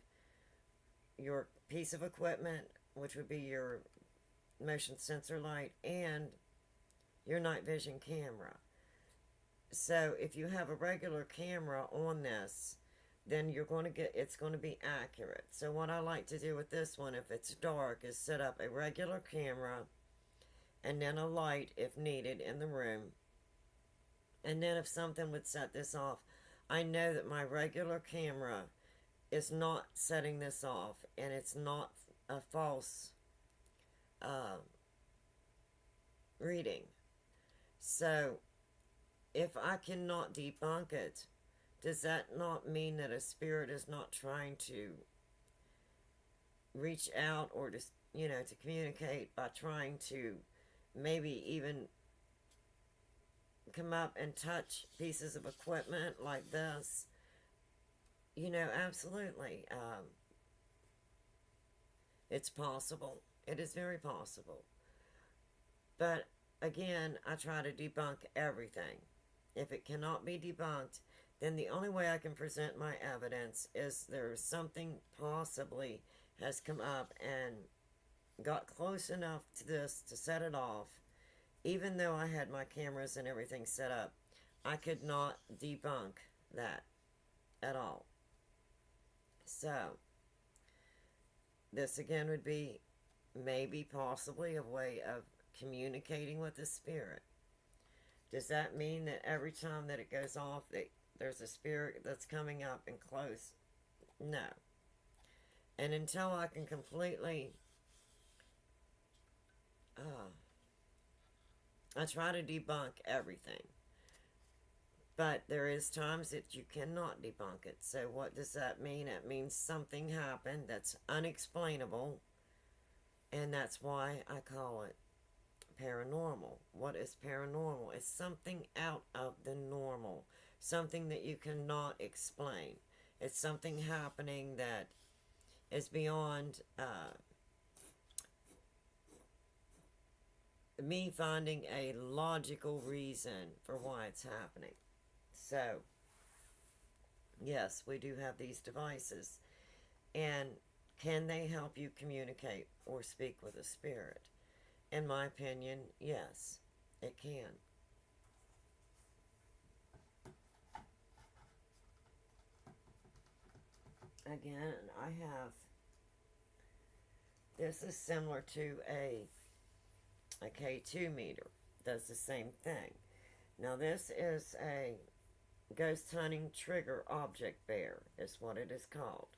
your piece of equipment, which would be your motion sensor light and your night vision camera. So if you have a regular camera on this, then you're going to get, it's going to be accurate. So what I like to do with this one, if it's dark, is set up a regular camera and then a light if needed in the room. And then if something would set this off, I know that my regular camera is not setting this off, and it's not a false reading. So if I cannot debunk it, does that not mean that a spirit is not trying to reach out or to, to communicate by trying to maybe even come up and touch pieces of equipment like this? Absolutely. It's possible. It is very possible. But again, I try to debunk everything. If it cannot be debunked, then the only way I can present my evidence is there's something possibly has come up and got close enough to this to set it off. Even though I had my cameras and everything set up, I could not debunk that at all. So, this again would be maybe possibly a way of communicating with the spirit. Does that mean that every time that it goes off that there's a spirit that's coming up and close? No. And until I can completely, uh, I try to debunk everything. But there is times that you cannot debunk it. So what does that mean? It means something happened that's unexplainable, and that's why I call it paranormal. What is paranormal? It's something out of the normal, something that you cannot explain. It's something happening that is beyond me finding a logical reason for why it's happening. So, yes, we do have these devices. And can they help you communicate or speak with a spirit? In my opinion, yes, it can. Again, I have, this is similar to a K2 meter, does the same thing. Now this is a ghost hunting trigger object bear, is what it is called.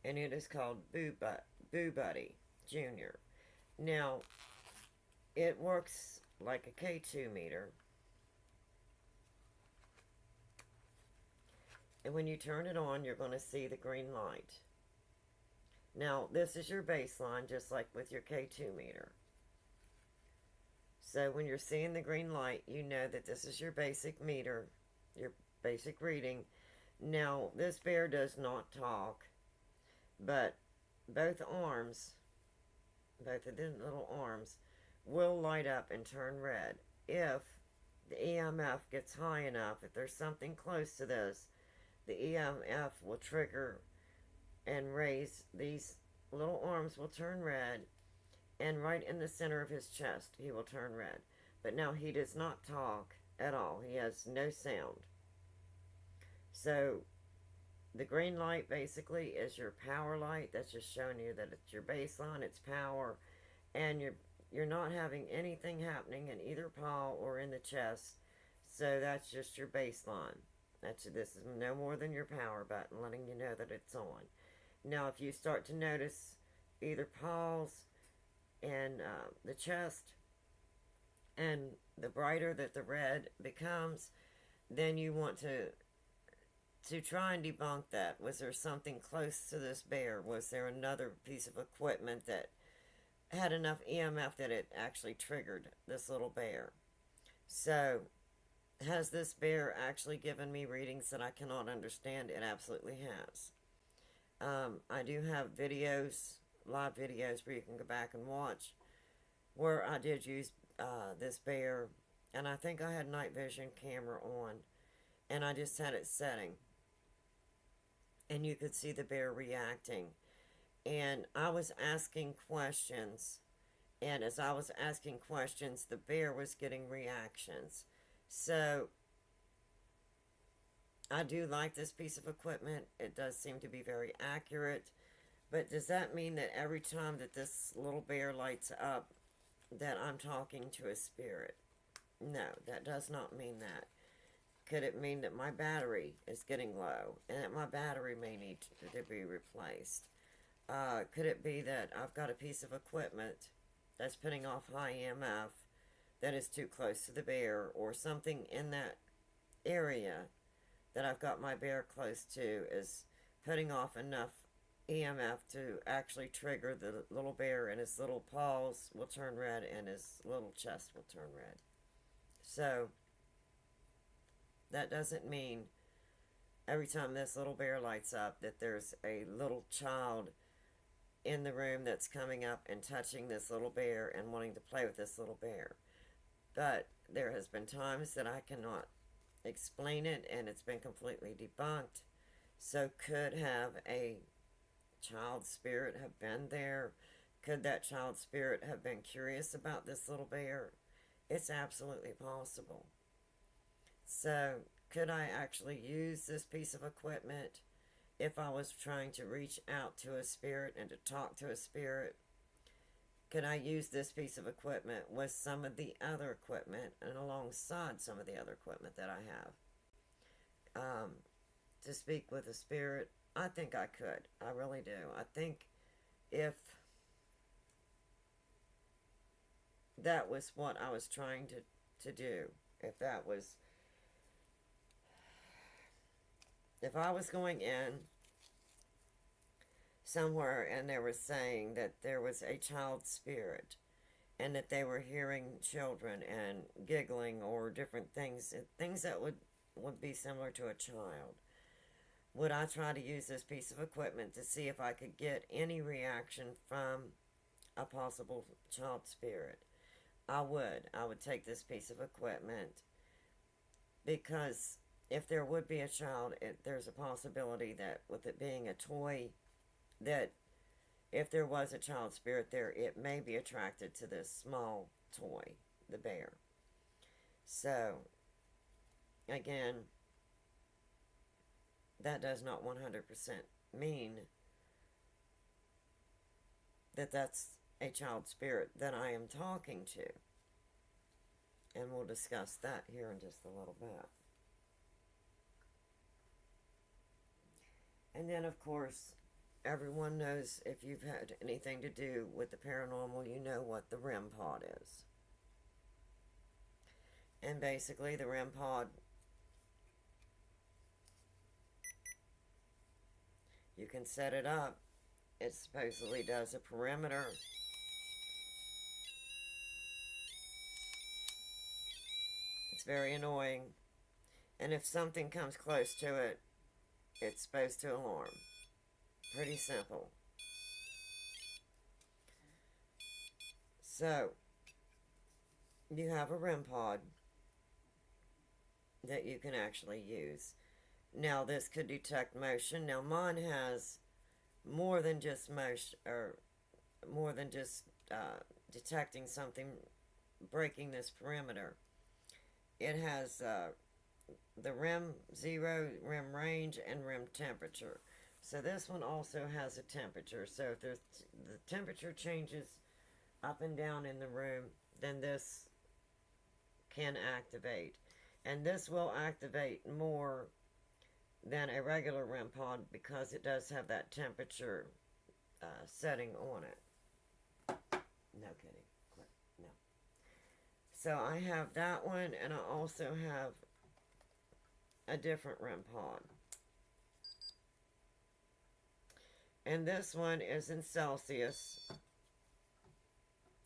And it is called Boo Buddy Jr. Now, it works like a K2 meter. And when you turn it on, you're going to see the green light. Now, this is your baseline, just like with your K2 meter. So when you're seeing the green light, you know that this is your basic meter, your basic reading. Now, this bear does not talk, but both arms, both of the little arms, will light up and turn red if the EMF gets high enough. If there's something close to this, the EMF will trigger and raise. These little arms will turn red, and right in the center of his chest he will turn red. But now he does not talk at all. He has no sound. So the green light basically is your power light. That's just showing you that it's your baseline, it's power, and you're not having anything happening in either paw or in the chest. So that's just your baseline. This is no more than your power button letting you know that it's on. Now if you start to notice either paws and the chest, and the brighter that the red becomes, then you want to try and debunk that. Was there something close to this bear? Was there another piece of equipment that had enough EMF that it actually triggered this little bear? So, has this bear actually given me readings that I cannot understand? It absolutely has. I do have videos, live videos, where you can go back and watch, where I did use this bear, and I think I had night vision camera on, and I just had it setting, and you could see the bear reacting. And I was asking questions, and as I was asking questions, the bear was getting reactions. So I do like this piece of equipment. It does seem to be very accurate. But does that mean that every time that this little bear lights up that I'm talking to a spirit? No, that does not mean that. Could it mean that my battery is getting low and that my battery may need to be replaced? Could it be that I've got a piece of equipment that's putting off high EMF that is too close to the bear, or something in that area that I've got my bear close to is putting off enough EMF to actually trigger the little bear, and his little paws will turn red and his little chest will turn red. So that doesn't mean every time this little bear lights up that there's a little child in the room that's coming up and touching this little bear and wanting to play with this little bear. But there has been times that I cannot explain it, and it's been completely debunked. So could have a child spirit have been there? Could that child spirit have been curious about this little bear? It's absolutely possible. So could I actually use this piece of equipment if I was trying to reach out to a spirit and to talk to a spirit? Could I use this piece of equipment with some of the other equipment and alongside some of the other equipment that I have to speak with a spirit? I think I could. I really do. I think if that was what I was trying to do, if that was, if I was going in somewhere and they were saying that there was a child spirit and that they were hearing children and giggling or different things, things that would be similar to a child, would I try to use this piece of equipment to see if I could get any reaction from a possible child spirit? I would. I would take this piece of equipment because if there would be a child, there's a possibility that with it being a toy, that if there was a child spirit there, it may be attracted to this small toy, the bear. So, again, that does not 100% mean that that's a child spirit that I am talking to. And we'll discuss that here in just a little bit. And then, of course, everyone knows, if you've had anything to do with the paranormal, you know what the REM pod is. And basically, the REM pod, you can set it up. It supposedly does a perimeter. It's very annoying. And if something comes close to it, it's supposed to alarm. Pretty simple. So, you have a REM pod that you can actually use. Now, this could detect motion. Now, mine has more than just motion, or more than just detecting something, breaking this perimeter. It has the REM 0, REM range, and REM temperature. So this one also has a temperature. So if the temperature changes up and down in the room, then this can activate. And this will activate more than a regular REM pod because it does have that temperature setting on it. No kidding. No. So I have that one, and I also have a different REM pod. And this one is in Celsius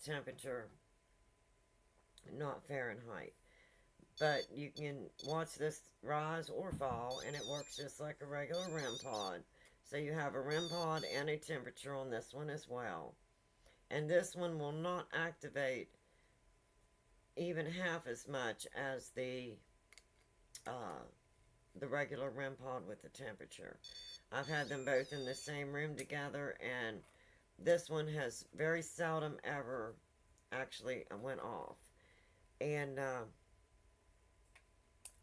temperature, not Fahrenheit. But you can watch this rise or fall, and it works just like a regular REM pod. So you have a REM pod and a temperature on this one as well. And this one will not activate even half as much as the regular REM pod with the temperature. I've had them both in the same room together, and this one has very seldom ever actually went off. And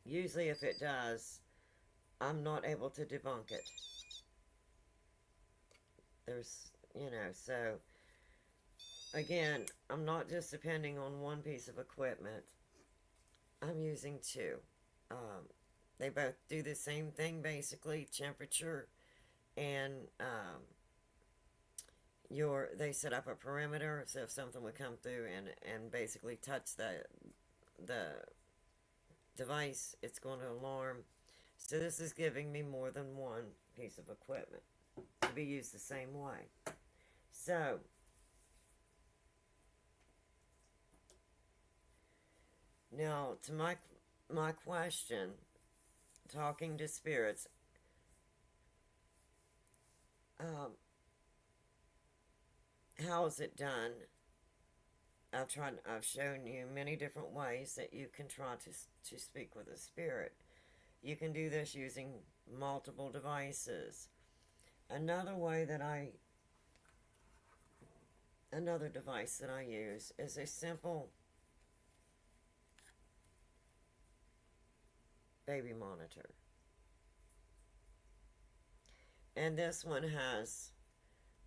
usually if it does, I'm not able to debunk it. There's, so again, I'm not just depending on one piece of equipment. I'm using two. They both do the same thing, basically, temperature, and they set up a perimeter, so if something would come through and basically touch the device, it's going to alarm. So this is giving me more than one piece of equipment to be used the same way. So, now to my question, talking to spirits, how is it done? I've shown you many different ways that you can try to speak with a spirit. You can do this using multiple devices. Another device that I use is a simple baby monitor. And this one has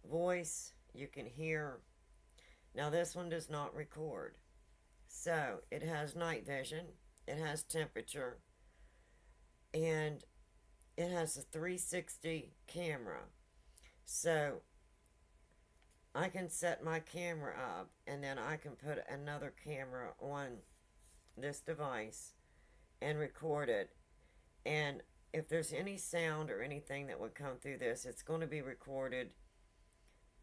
voice, you can hear. Now, this one does not record. So, it has night vision, it has temperature, and it has a 360 camera. So, I can set my camera up and then I can put another camera on this device and record it. And if there's any sound or anything that would come through this, it's going to be recorded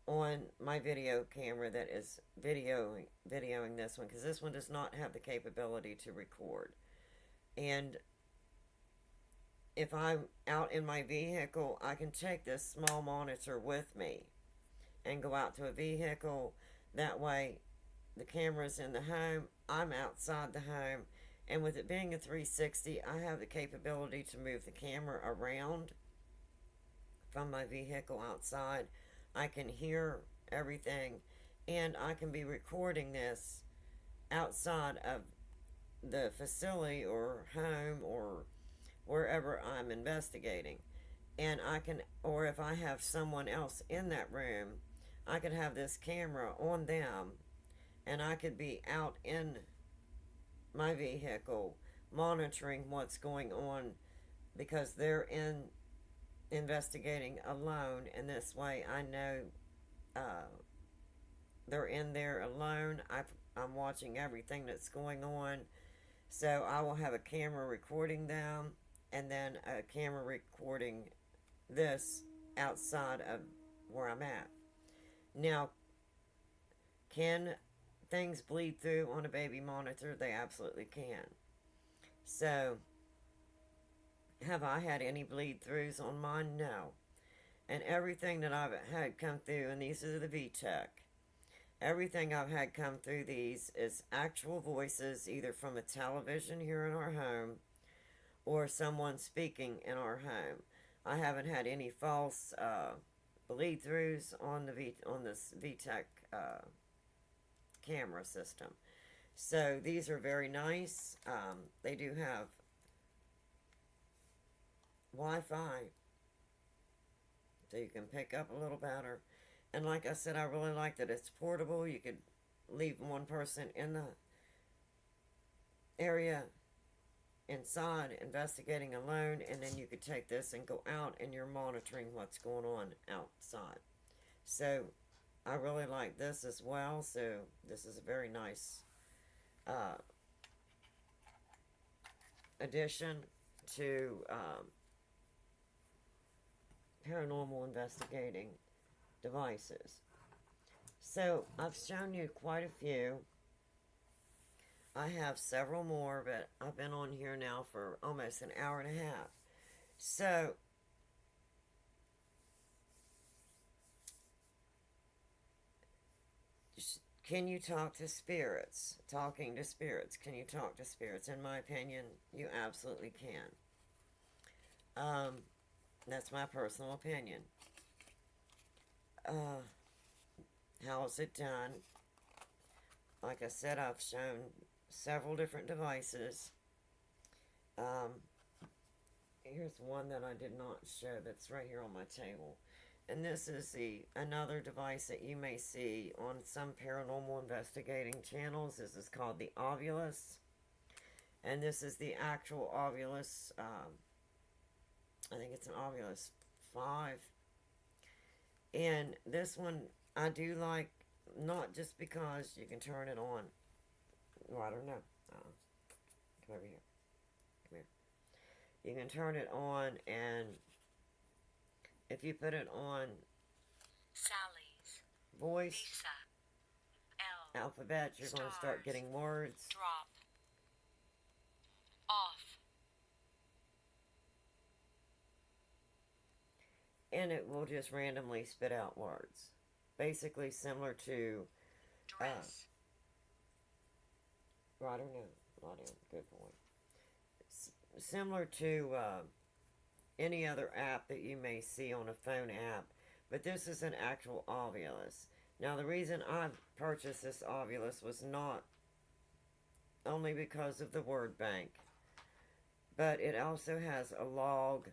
on my video camera that is videoing this one, because this one does not have the capability to record. And if I'm out in my vehicle, I can take this small monitor with me and go out to a vehicle. That way the camera's in the home, I'm outside the home, and with it being a 360, I have the capability to move the camera around from my vehicle outside. I can hear everything, and I can be recording this outside of the facility or home or wherever I'm investigating. And I can, or if I have someone else in that room, I could have this camera on them, and I could be out in my vehicle monitoring what's going on, because they're in investigating alone, and this way I know they're in there alone. I'm watching everything that's going on, so I will have a camera recording them and then a camera recording this outside of where I'm at. Now, can things bleed through on a baby monitor? They absolutely can. So, have I had any bleed throughs on mine? No. And everything that I've had come through, and these are the VTech, everything I've had come through these is actual voices, either from a television here in our home or someone speaking in our home. I haven't had any false bleed throughs on this VTech camera system. So these are very nice. They do have Wi-Fi, so you can pick up a little better. And like I said, I really like that it's portable. You could leave one person in the area inside investigating alone, and then you could take this and go out and you're monitoring what's going on outside. So I really like this as well. So this is a very nice addition to paranormal investigating devices. So I've shown you quite a few. I have several more, but I've been on here now for almost an hour and a half. So can you talk to spirits? Talking to spirits. Can you talk to spirits? In my opinion, you absolutely can. That's my personal opinion. How is it done? Like I said, I've shown several different devices. Here's one that I did not show that's right here on my table. And this is another device that you may see on some paranormal investigating channels. This is called the Ovulus. And this is the actual Ovulus. I think it's an Ovulus 5. And this one I do like, not just because you can turn it on. Well, I don't know. Come over here. Come here. You can turn it on, and if you put it on Sally's voice, Lisa L alphabet, you're going to start getting words. drop off. And it will just randomly spit out words. Basically similar to Dress. well, I don't know. Good point. Similar to any other app that you may see on a phone app, but this is an actual Ovulus. Now, the reason I purchased this Ovulus was not only because of the word bank, But it also has a log,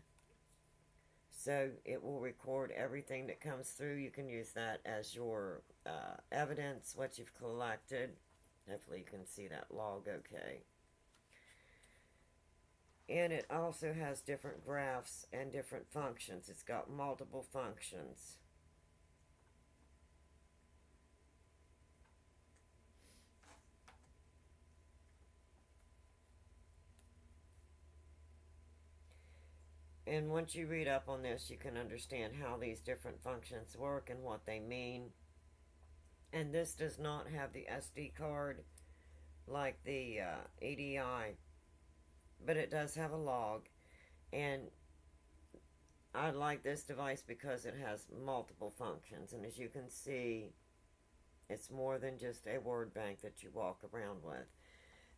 so it will record everything that comes through. You can use that as your evidence, what you've collected. Hopefully you can see that log okay. And it also has different graphs and different functions. It's got multiple functions. And once you read up on this, you can understand how these different functions work and what they mean. And this does not have the SD card like the EDI, but it does have a log. And I like this device because it has multiple functions. And as you can see, it's more than just a word bank that you walk around with.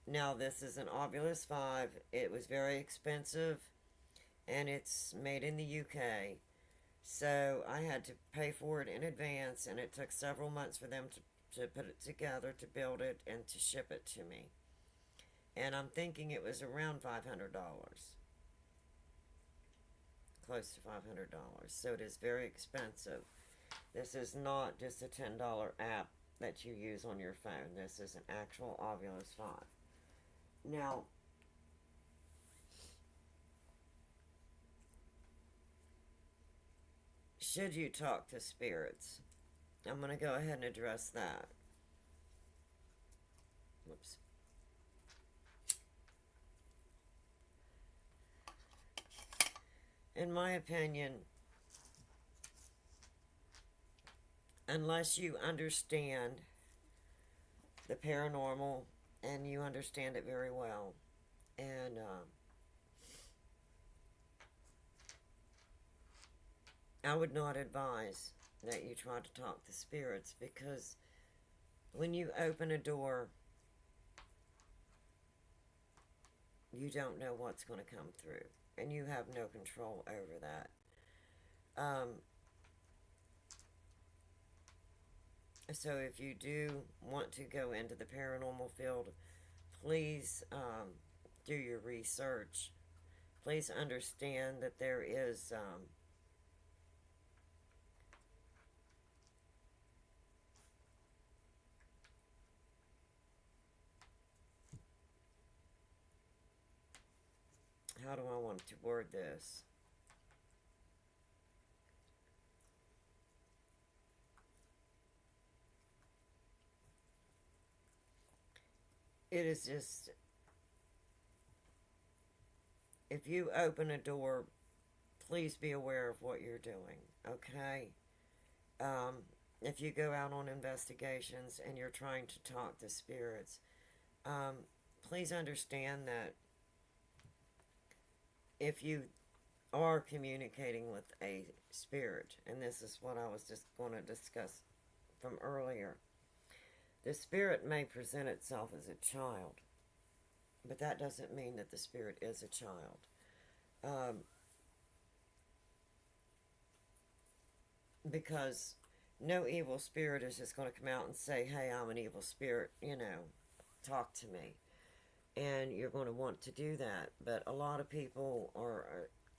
Now, this is an Ovilus 5. It was very expensive, and it's made in the UK. So I had to pay for it in advance, and it took several months for them to put it together, to build it, and to ship it to me. And I'm thinking it was around $500. Close to $500. So it is very expensive. This is not just a $10 app that you use on your phone. This is an actual Ovilus 5. Now, should you talk to spirits? I'm going to go ahead and address that. Whoops. In my opinion, unless you understand the paranormal and you understand it very well, and I would not advise that you try to talk to spirits, because when you open a door, you don't know what's going to come through, and you have no control over that. So if you do want to go into the paranormal field, please do your research. Please understand that there is how do I want to word this? It is just, if you open a door, please be aware of what you're doing, okay? If you go out on investigations and you're trying to talk to spirits, please understand that if you are communicating with a spirit, and this is what I was just going to discuss from earlier, the spirit may present itself as a child, but that doesn't mean that the spirit is a child. Because no evil spirit is just going to come out and say, hey, I'm an evil spirit, talk to me. And you're going to want to do that. But a lot of people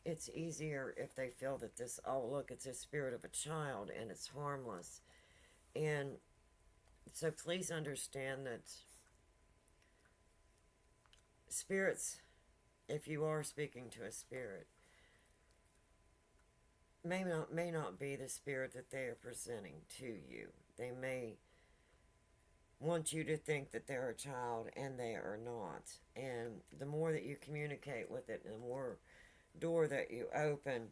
it's easier if they feel that this, oh, look, it's a spirit of a child and it's harmless. And so please understand that spirits, if you are speaking to a spirit, may not be the spirit that they are presenting to you. They may want you to think that they're a child, and they are not. And the more that you communicate with it, and the more door that you open,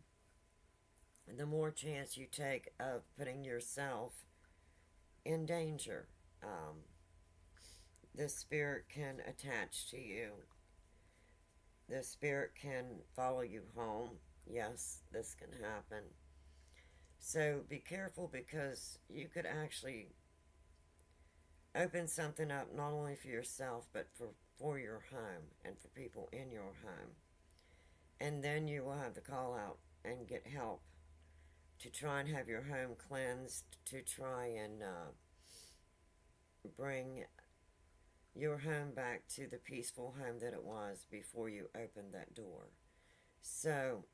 the more chance you take of putting yourself in danger. The spirit can attach to you. The spirit can follow you home. Yes, this can happen. So be careful, because you could actually open something up not only for yourself, but for your home and for people in your home. And then you will have to call out and get help to try and have your home cleansed, to try and bring your home back to the peaceful home that it was before you opened that door. So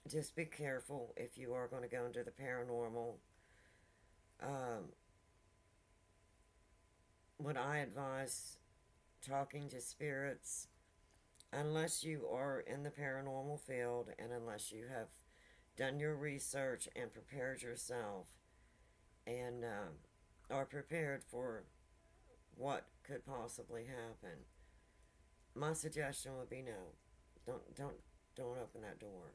just be careful if you are going to go into the paranormal. Um, would I advise talking to spirits unless you are in the paranormal field and unless you have done your research and prepared yourself and are prepared for what could possibly happen? My suggestion would be no. Don't open that door.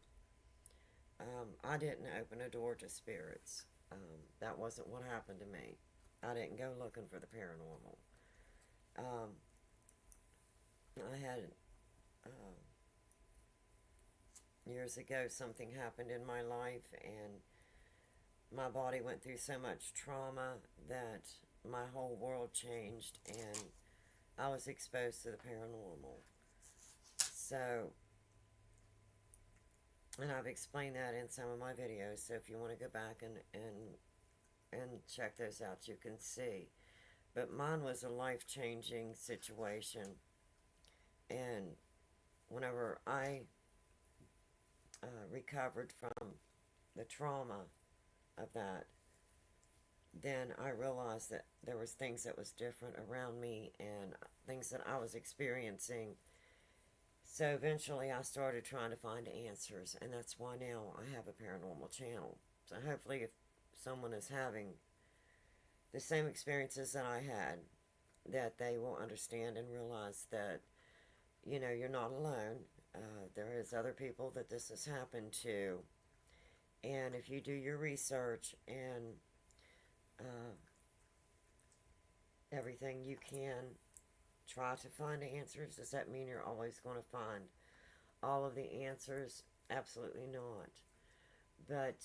I didn't open a door to spirits. That wasn't what happened to me. I didn't go looking for the paranormal. Um, I had years ago something happened in my life, and my body went through so much trauma that my whole world changed, and I was exposed to the paranormal. So, and I've explained that in some of my videos. So if you want to go back and check those out, you can see. But mine was a life-changing situation, and whenever I recovered from the trauma of that, then I realized that there was things that was different around me and things that I was experiencing. So eventually I started trying to find answers, and that's why now I have a paranormal channel. So hopefully if someone is having the same experiences that I had, that they will understand and realize that, you know, you're not alone. There is other people that this has happened to. And if you do your research and uh, everything you can, try to find answers. Does that mean you're always going to find all of the answers? Absolutely not. But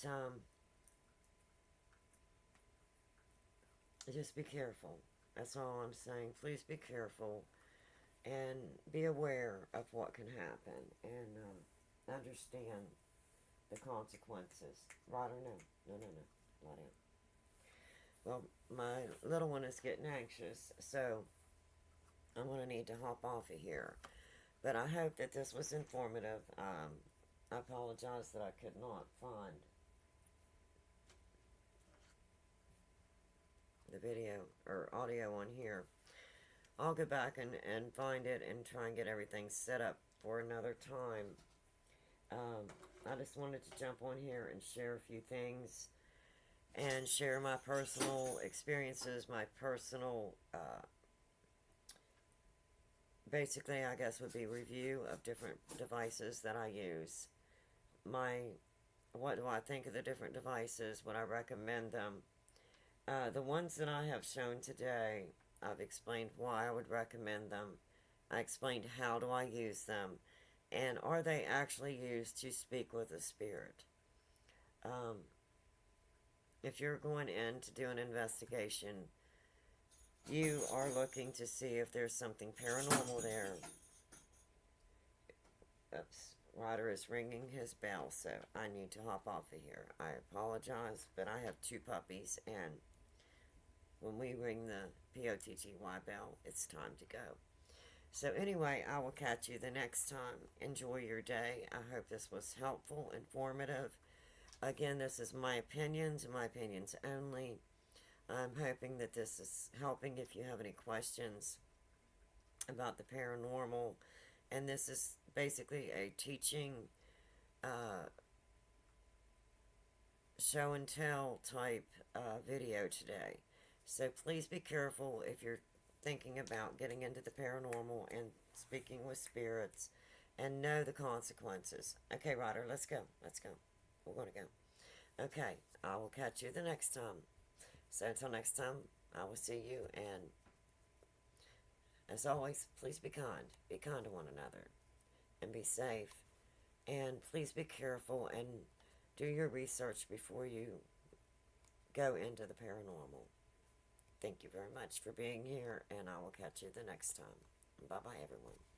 just be careful. That's all I'm saying. Please be careful and be aware of what can happen and understand the consequences. Right or no? No, no, no. Lie down. Well, my little one is getting anxious, so I'm going to need to hop off of here. But I hope that this was informative. I apologize that I could not find the video or audio on here. I'll go back and find it and try and get everything set up for another time. I just wanted to jump on here and share a few things and share my personal experiences, my personal, basically I guess would be review of different devices that I use. What do I think of the different devices? Would I recommend them? The ones that I have shown today, I've explained why I would recommend them. I explained how do I use them, and are they actually used to speak with a spirit. If you're going in to do an investigation, you are looking to see if there's something paranormal there. Oops, Ryder is ringing his bell, so I need to hop off of here. I apologize, but I have two puppies, and when we ring the POTTY bell, it's time to go. So anyway, I will catch you the next time. Enjoy your day. I hope this was helpful, informative. Again, this is my opinions and my opinions only. I'm hoping that this is helping if you have any questions about the paranormal. And this is basically a teaching show and tell type video today. So please be careful if you're thinking about getting into the paranormal and speaking with spirits, and know the consequences. Okay, Ryder, let's go. Let's go. We're going to go. Okay, I will catch you the next time. So until next time, I will see you, and as always, please be kind. Be kind to one another, and be safe. And please be careful and do your research before you go into the paranormal. Thank you very much for being here, and I will catch you the next time. Bye-bye, everyone.